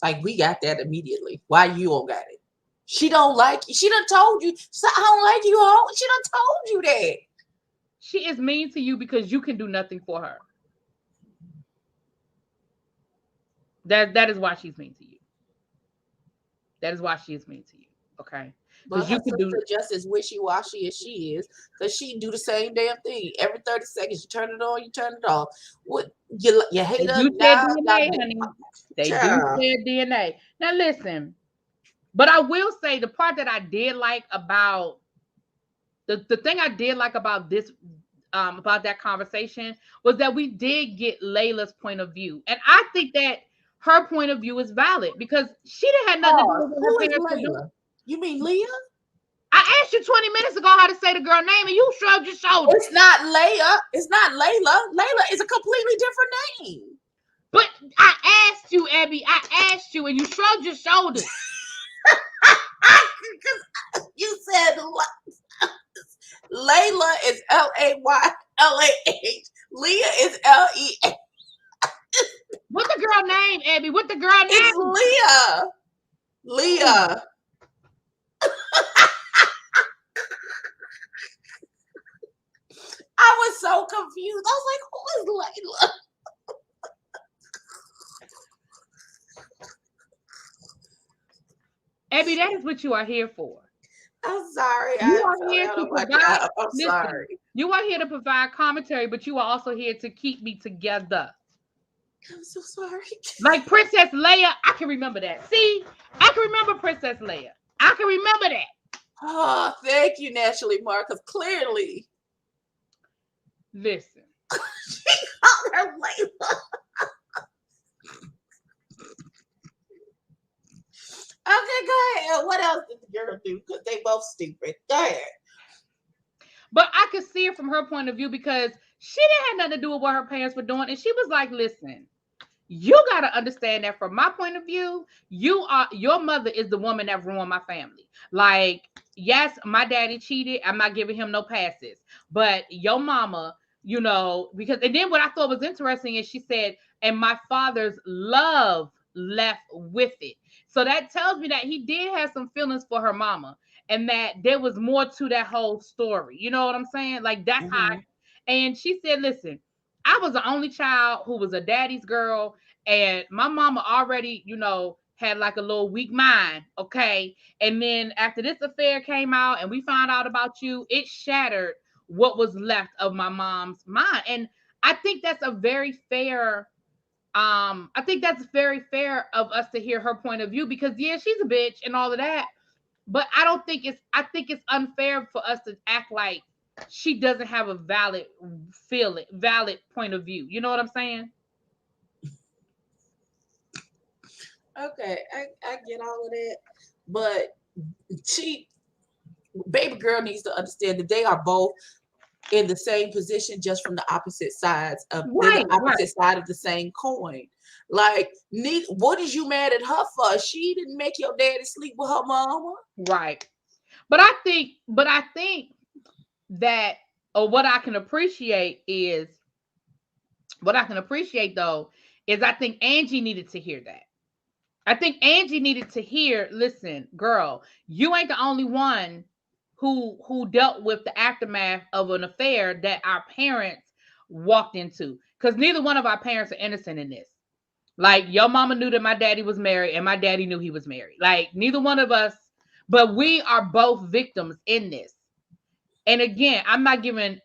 Like, we got that immediately. Why you don't got it? She don't like you. She done told you. So I don't like you, ho. She done told you that. She is mean to you because you can do nothing for her. That is why she's mean to you. That is why she is mean to you. Okay. But Because her you can sister do just as wishy-washy as she is, because she do the same damn thing. Every 30 seconds, you turn it on, you turn it off. What, you hate they her do share now? DNA, honey. They do Child. share DNA. Now listen, but I will say the part that I did like about the thing I did like about this about that conversation was that we did get Layla's point of view. And I think that her point of view is valid because she didn't have nothing to do with what Who her is parents were doing. Layla? You mean Leah? I asked you 20 minutes ago how to say the girl name and you shrugged your shoulders. It's not Leia. It's not Layla. Layla is a completely different name. But I asked you, Abby, I asked you and you shrugged your shoulders. You said Layla is Laylah. Leah is LEA. What the girl name, Abby? What the girl name? It's Leah. Leah. I was so confused. I was like, who is Layla? Abby, that is what you are here for. I'm sorry. You are here to provide. I'm sorry. You are here to provide commentary, but you are also here to keep me together. I'm so sorry. Like Princess Leia, I can remember that. See, I can remember Princess Leia. I can remember that. Oh, thank you, Naturally Marcus. Clearly. Listen. She called her Layla. Okay, go ahead. What else did the girl do? Because they both stupid. Go ahead. But I could see it from her point of view because she didn't have nothing to do with what her parents were doing. And she was like, listen, you got to understand that from my point of view, your mother is the woman that ruined my family. Like, yes, my daddy cheated. I'm not giving him no passes. But your mama, because, and then what I thought was interesting is she said, and my father's love left with it. So that tells me that he did have some feelings for her mama and that there was more to that whole story. You know what I'm saying? Like, that's how. And she said, listen, I was the only child who was a daddy's girl, and my mama already, had like a little weak mind, okay? And then after this affair came out and we found out about you, it shattered what was left of my mom's mind. And I think that's a very fair of us to hear her point of view because yeah, she's a bitch and all of that. But I think it's unfair for us to act like she doesn't have a valid point of view. You know what I'm saying? Okay, I get all of that. But baby girl needs to understand that they are both in the same position, just from the opposite sides of side of the same coin. Like, what is you mad at her for? She didn't make your daddy sleep with her mama. Right. But I think that, or what I can appreciate though, is I think Angie needed to hear that. I think Angie needed to hear, listen, girl, you ain't the only one who dealt with the aftermath of an affair that our parents walked into, because neither one of our parents are innocent in this. Like, your mama knew that my daddy was married and my daddy knew he was married. Like, neither one of us, but we are both victims in this. And again, I'm not giving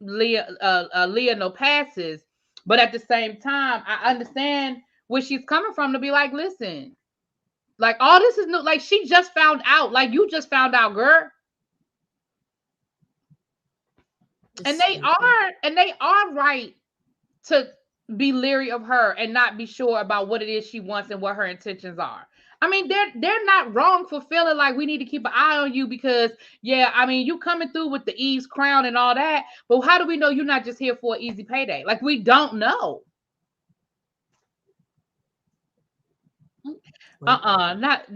Leah no passes, but at the same time, I understand where she's coming from to be like, listen, like, all this is new. Like, she just found out. Like, you just found out, girl. And they are right to be leery of her and not be sure about what it is she wants and what her intentions are. I mean, they're not wrong for feeling like we need to keep an eye on you because, yeah, I mean, you coming through with the Eve's crown and all that, but how do we know you're not just here for an easy payday? Like, we don't know. Not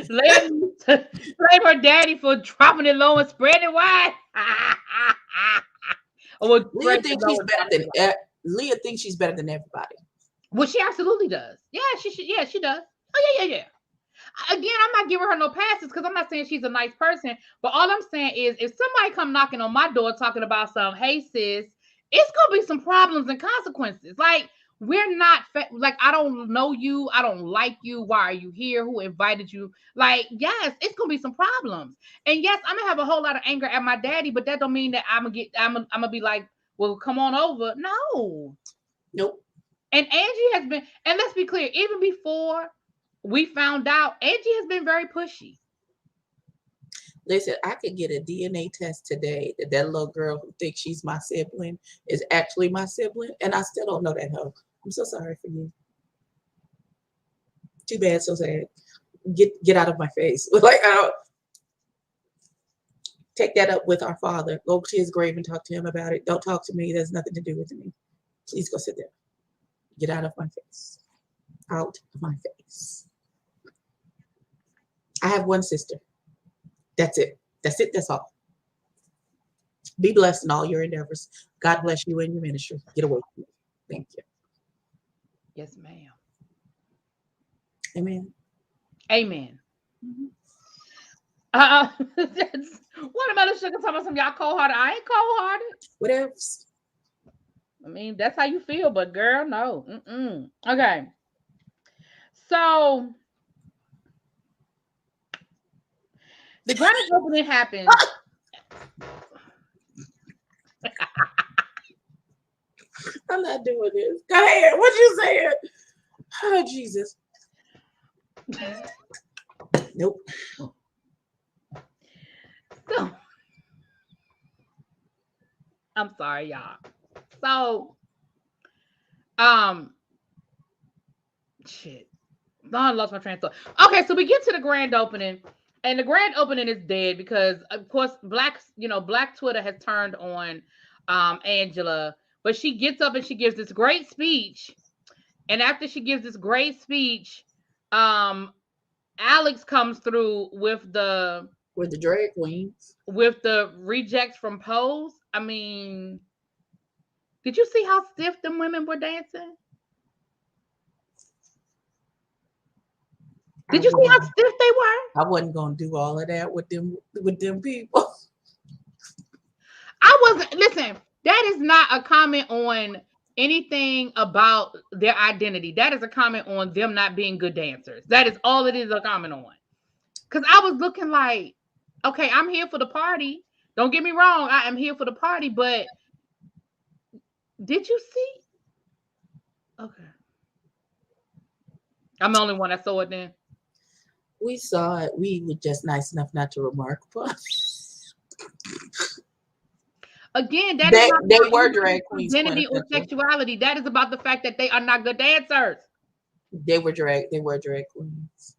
blame her daddy for dropping it low and spreading it wide. Leah thinks she's better than Leah thinks she's better than everybody. Well, she absolutely does. Yeah, she does. Oh yeah. Again, I'm not giving her no passes because I'm not saying she's a nice person. But all I'm saying is, if somebody come knocking on my door talking about some, hey sis, it's gonna be some problems and consequences. Like, we're not like, I don't know you, I don't like you. Why are you here? Who invited you? Like, yes, it's gonna be some problems. And yes, I'm gonna have a whole lot of anger at my daddy, but that don't mean that I'm gonna be like, well, come on over. No. Nope. And Angie has been, and let's be clear, even before we found out, Angie has been very pushy. Listen, I could get a DNA test today that little girl who thinks she's my sibling is actually my sibling, and I still don't know that hoe. I'm so sorry for you. Too bad, so sad. Get out of my face. Like, I don't take that up with our father. Go to his grave and talk to him about it. Don't talk to me. There's nothing to do with me. Please go sit there. Get out of my face. Out of my face. I have one sister. That's it. That's it. That's all. Be blessed in all your endeavors. God bless you and your ministry. Get away from me. Thank you. Yes, ma'am. Amen. Amen. Mm-hmm. What about the sugar? Talking about some y'all cold-hearted. I ain't cold-hearted. What else? I mean, that's how you feel, but girl, no. Mm-mm. Okay. So the grand opening happened. I'm not doing this. Go ahead. What you saying? Oh, Jesus. Nope. So, I'm sorry, y'all. So, shit. I lost my train of thought. Okay, so we get to the grand opening, and the grand opening is dead because, of course, Black Twitter has turned on Angela, but she gets up and she gives this great speech, and after she gives this great speech, Alex comes through with the drag queens, with the rejects from Pose. I mean, did you see how stiff them women were dancing? Did you see how stiff they were? I wasn't gonna do all of that with them people. I wasn't. Listen, that is not a comment on anything about their identity. That is a comment on them not being good dancers. That is all it is a comment on. Because I was looking like, okay, I'm here for the party. Don't get me wrong, I am here for the party, but did you see? Okay. I'm the only one that saw it then. We saw it. We were just nice enough not to remark upon. Again, that they were drag queens. Identity or sexuality. That is about the fact that they are not good dancers. They were drag queens.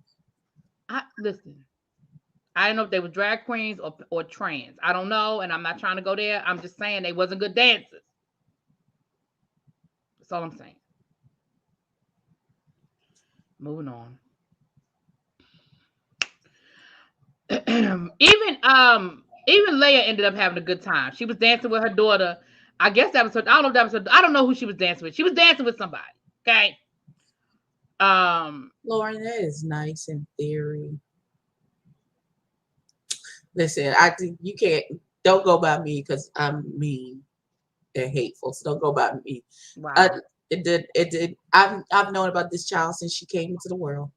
Listen. I don't know if they were drag queens or trans. I don't know, and I'm not trying to go there. I'm just saying they wasn't good dancers. That's all I'm saying. Moving on. Even Leia ended up having a good time. She was dancing with her daughter. I guess that was her. I don't know if that was her. I don't know who she was dancing with. She was dancing with somebody. Okay. Lauren, that is nice in theory. Listen, I think you don't go by me because I'm mean. and hateful. So don't go by me. Wow. It did. I've known about this child since she came into the world.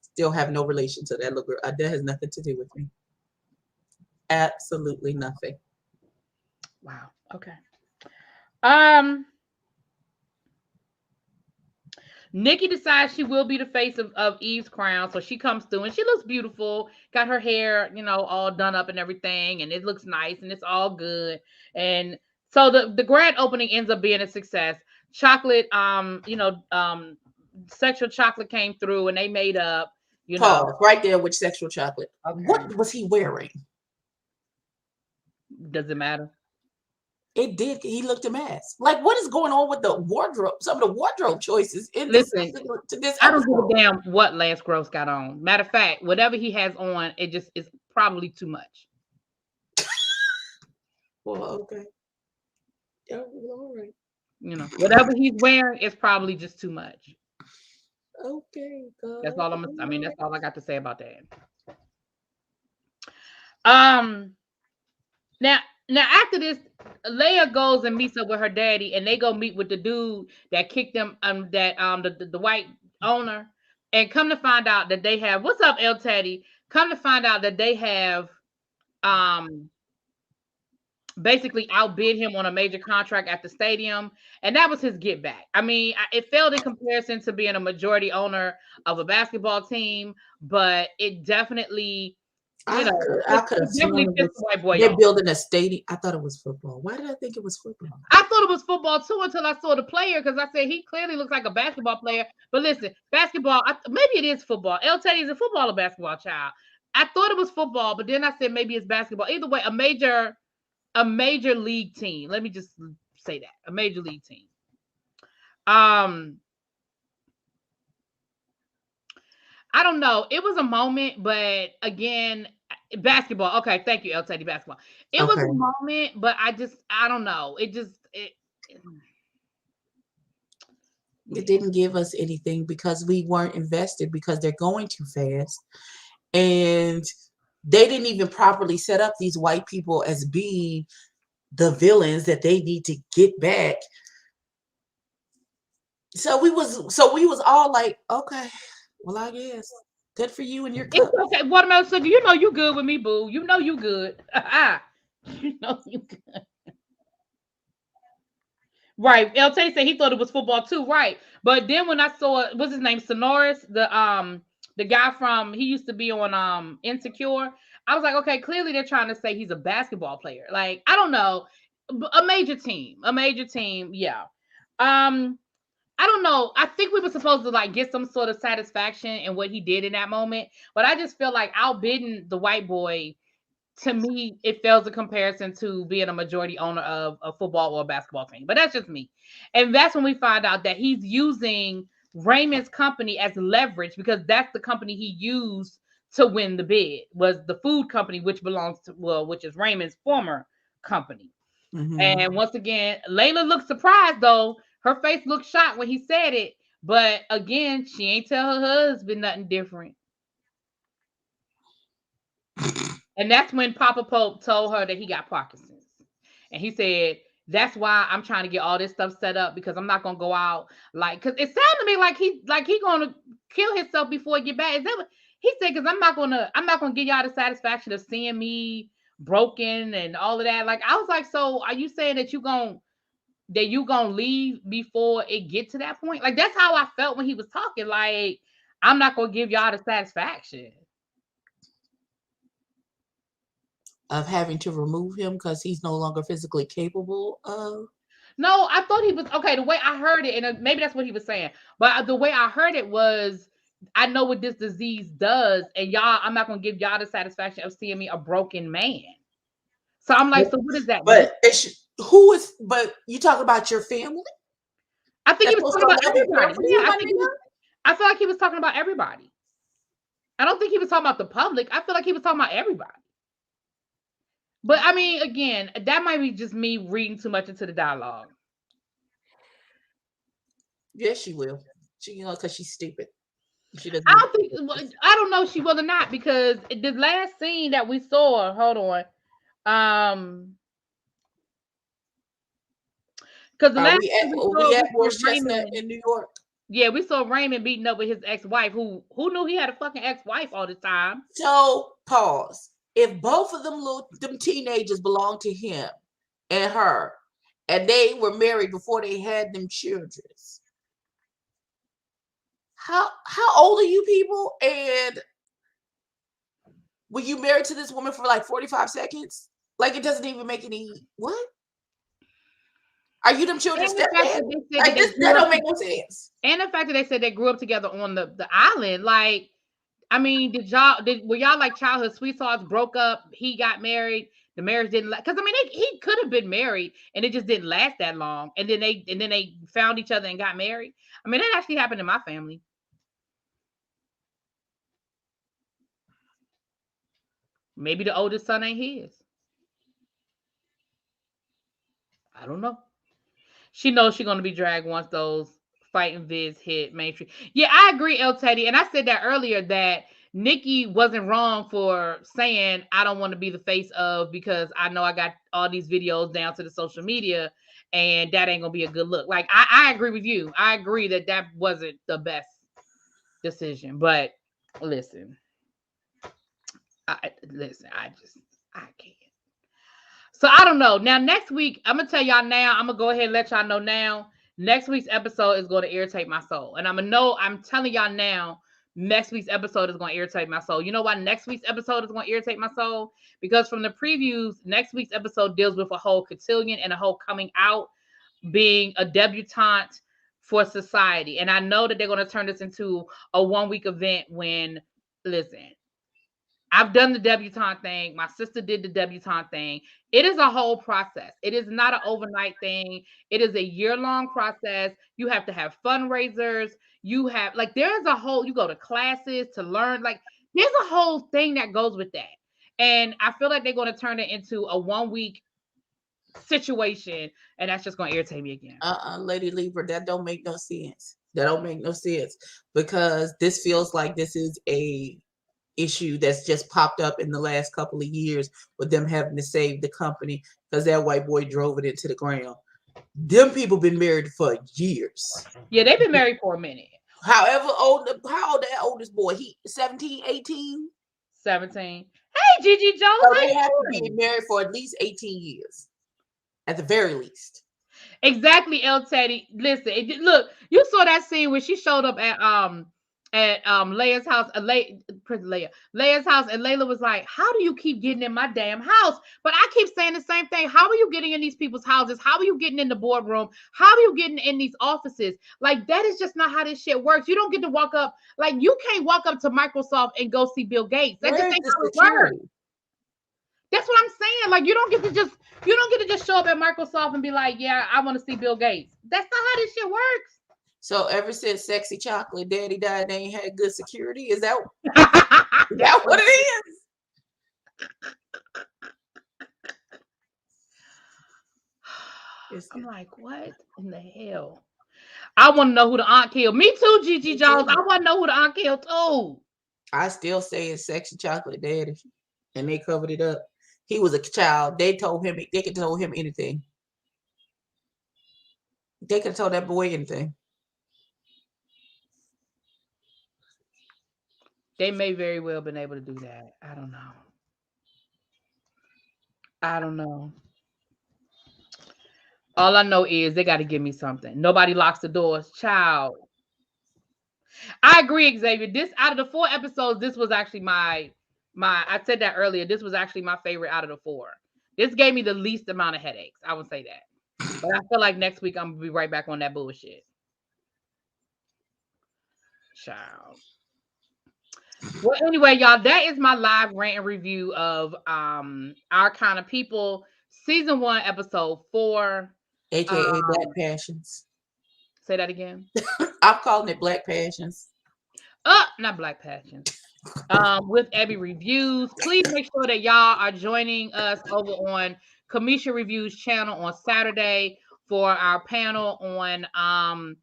Still have no relation to that little girl. That has nothing to do with me. Absolutely nothing. Wow. Okay. Um, Nikki decides she will be the face of Eve's crown. So she comes through and she looks beautiful. Got her hair, all done up and everything. And it looks nice and it's all good. And so the grand opening ends up being a success. Chocolate, sexual chocolate came through and they made up, Pause right there with sexual chocolate. Okay. What was he wearing? Does it matter? It did. He looked a mess. Like, what is going on with the wardrobe? Some of the wardrobe choices in this. I don't give a damn what Lance Gross got on. Matter of fact, whatever he has on, it just is probably too much. Well, okay. Yeah, all right. Whatever he's wearing is probably just too much. Okay. That's all that's all I got to say about that. Now after this, Leia goes and meets up with her daddy, and they go meet with the dude that kicked them, the white owner, and come to find out that they have, what's up, El Teddy? Come to find out that they have, basically outbid him on a major contract at the stadium, and that was his get back. I mean, it failed in comparison to being a majority owner of a basketball team, but it definitely. I could have sworn they're building a stadium. I thought it was football. Why did I think it was football? I thought it was football too until I saw the player, because I said he clearly looks like a basketball player. But listen, basketball, maybe it is football. El Teddy is a football or basketball child. I thought it was football, but then I said maybe it's basketball. Either way, a major league team. Let me just say that. A major league team. I don't know. It was a moment, but again, basketball. Okay, thank you, El Teddy. Basketball. It was a moment, but I don't know. It didn't give us anything because we weren't invested, because they're going too fast. And they didn't even properly set up these white people as being the villains that they need to get back. So we was all like, okay, well, I guess good for you and your cup. Okay, Watermelon Sugar, you good with me, boo. You know you good. You know you good. Right. El Tay said he thought it was football too, right? But then when I saw, what's his name, Sonoris, the guy from, he used to be on Insecure. I was like, okay, clearly they're trying to say he's a basketball player. Like, I don't know, a major team, yeah. I don't know. I think we were supposed to like get some sort of satisfaction in what he did in that moment, but I just feel like outbidding the white boy, to me, it fails a comparison to being a majority owner of a football or a basketball team. But that's just me. And that's when we find out that he's using Raymond's company as leverage, because that's the company he used to win the bid, was the food company, which belongs to, which is Raymond's former company. Mm-hmm. And once again, Layla looked surprised though. Her face looked shocked when he said it. But again, she ain't tell her husband nothing different. And that's when Papa Pope told her that he got Parkinson's. And he said, that's why I'm trying to get all this stuff set up, because I'm not gonna go out like, because it sounded to me like he gonna kill himself before he get back. Is that what he said? Because I'm not gonna give y'all the satisfaction of seeing me broken and all of that. Like, I was like, so are you saying that you gonna leave before it get to that point? Like, that's how I felt when he was talking. Like, I'm not gonna give y'all the satisfaction of having to remove him because he's no longer physically capable of. No, I thought he was okay. The way I heard it, and maybe that's what he was saying, but the way I heard it was, I know what this disease does, and y'all, I'm not gonna give y'all the satisfaction of seeing me a broken man. So I'm like, so what is that? But but you talk about your family? I think he was talking about everybody. Yeah, I feel like he was talking about everybody. I don't think he was talking about the public. I feel like he was talking about everybody. But I mean, again, that might be just me reading too much into the dialogue. Yes, she will. She, because she's stupid. She doesn't. I don't know if she will or not, because the last scene that we saw, hold on. Because the last we time we at we Morris saw Chestnut Raymond, in New York? yeah, we saw Raymond beating up with his ex-wife, who knew he had a fucking ex-wife all the time. So pause. If both of them teenagers belong to him and her, and they were married before they had them children, how old are you people? And were you married to this woman for like 45 seconds? Like, it doesn't even make any, what? Are you them children's And the fact stepdad? that they said Like, that don't make no sense. And the fact that they said they grew up together on the island, like, I mean, were y'all like childhood sweethearts? Broke up, he got married, the marriage didn't last. Because I mean, he could have been married and it just didn't last that long, and then they found each other and got married. I mean, that actually happened in my family. Maybe the oldest son ain't his. I don't know. She knows she's gonna be dragged once those fighting vids hit mainstream. Yeah, I agree, El Teddy, and I said that earlier that Nikki wasn't wrong for saying I don't want to be the face of, because I know I got all these videos down to the social media, and that ain't gonna be a good look. Like, I agree with you. I agree that wasn't the best decision. But listen, I can't. So I don't know. Now, next week, I'm gonna tell y'all now. I'm gonna go ahead and let y'all know now. Next week's episode is going to irritate my soul, and I'm telling y'all now. Next week's episode is going to irritate my soul. You know why next week's episode is going to irritate my soul? Because from the previews, next week's episode deals with a whole cotillion and a whole coming out, being a debutante for society. And I know that they're going to turn this into a 1-week event when, listen, I've done the debutante thing. My sister did the debutante thing. It is a whole process. It is not an overnight thing. It is a year-long process. You have to have fundraisers. You have, like, there's a whole, you go to classes to learn. Like, there's a whole thing that goes with that. And I feel like they're going to turn it into a 1-week situation. And that's just going to irritate me again. Lady Libra, that don't make no sense. That don't make no sense, because this feels like this is a issue that's just popped up in the last couple of years with them having to save the company because that white boy drove it into the ground. Them people been married for years. Yeah, they've been married for a minute. How old that oldest boy? He 17, 18? 17. Hey, Gigi Jones. So they have to be married for at least 18 years. At the very least. Exactly, El Teddy. Listen, look, you saw that scene where she showed up at Leia's house, Leia's house, and Layla was like, "How do you keep getting in my damn house?" But I keep saying the same thing. How are you getting in these people's houses? How are you getting in the boardroom? How are you getting in these offices? Like, that is just not how this shit works. You don't get to walk up, like, you can't walk up to Microsoft and go see Bill Gates. That just ain't how it works. That's what I'm saying. Like, you don't get to just show up at Microsoft and be like, "Yeah, I want to see Bill Gates." That's not how this shit works. So ever since Sexy Chocolate Daddy died, they ain't had good security. Is that what it is? I'm like, what in the hell? I want to know who the aunt killed. Me too, Gigi Jones. I want to know who the aunt killed too. I still say it's Sexy Chocolate Daddy, and they covered it up. He was a child. They could have told him anything. They could have told that boy anything. They may very well have been able to do that. I don't know. All I know is they got to give me something. Nobody locks the doors. Child. I agree, Xavier. This, out of the 4 episodes, this was actually my I said that earlier. This was actually my favorite out of the 4. This gave me the least amount of headaches. I would say that. But I feel like next week I'm going to be right back on that bullshit. Child. Well, anyway, y'all, that is my live rant and review of Our Kind of People, season 1, episode 4. AKA Black Passions. Say that again. I'm calling it Black Passions. Not Black Passions. With Abby Reviews. Please make sure that y'all are joining us over on Kamisha Reviews channel on Saturday for our panel on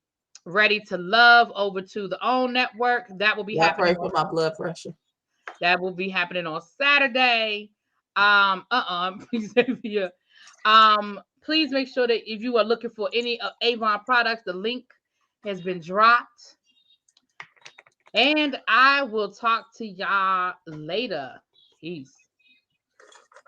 Ready to Love over to the OWN network. That will be happening. Pray for my blood pressure. That will be happening on Saturday. Please make sure that if you are looking for any Avon products, the link has been dropped. And I will talk to y'all later. Peace.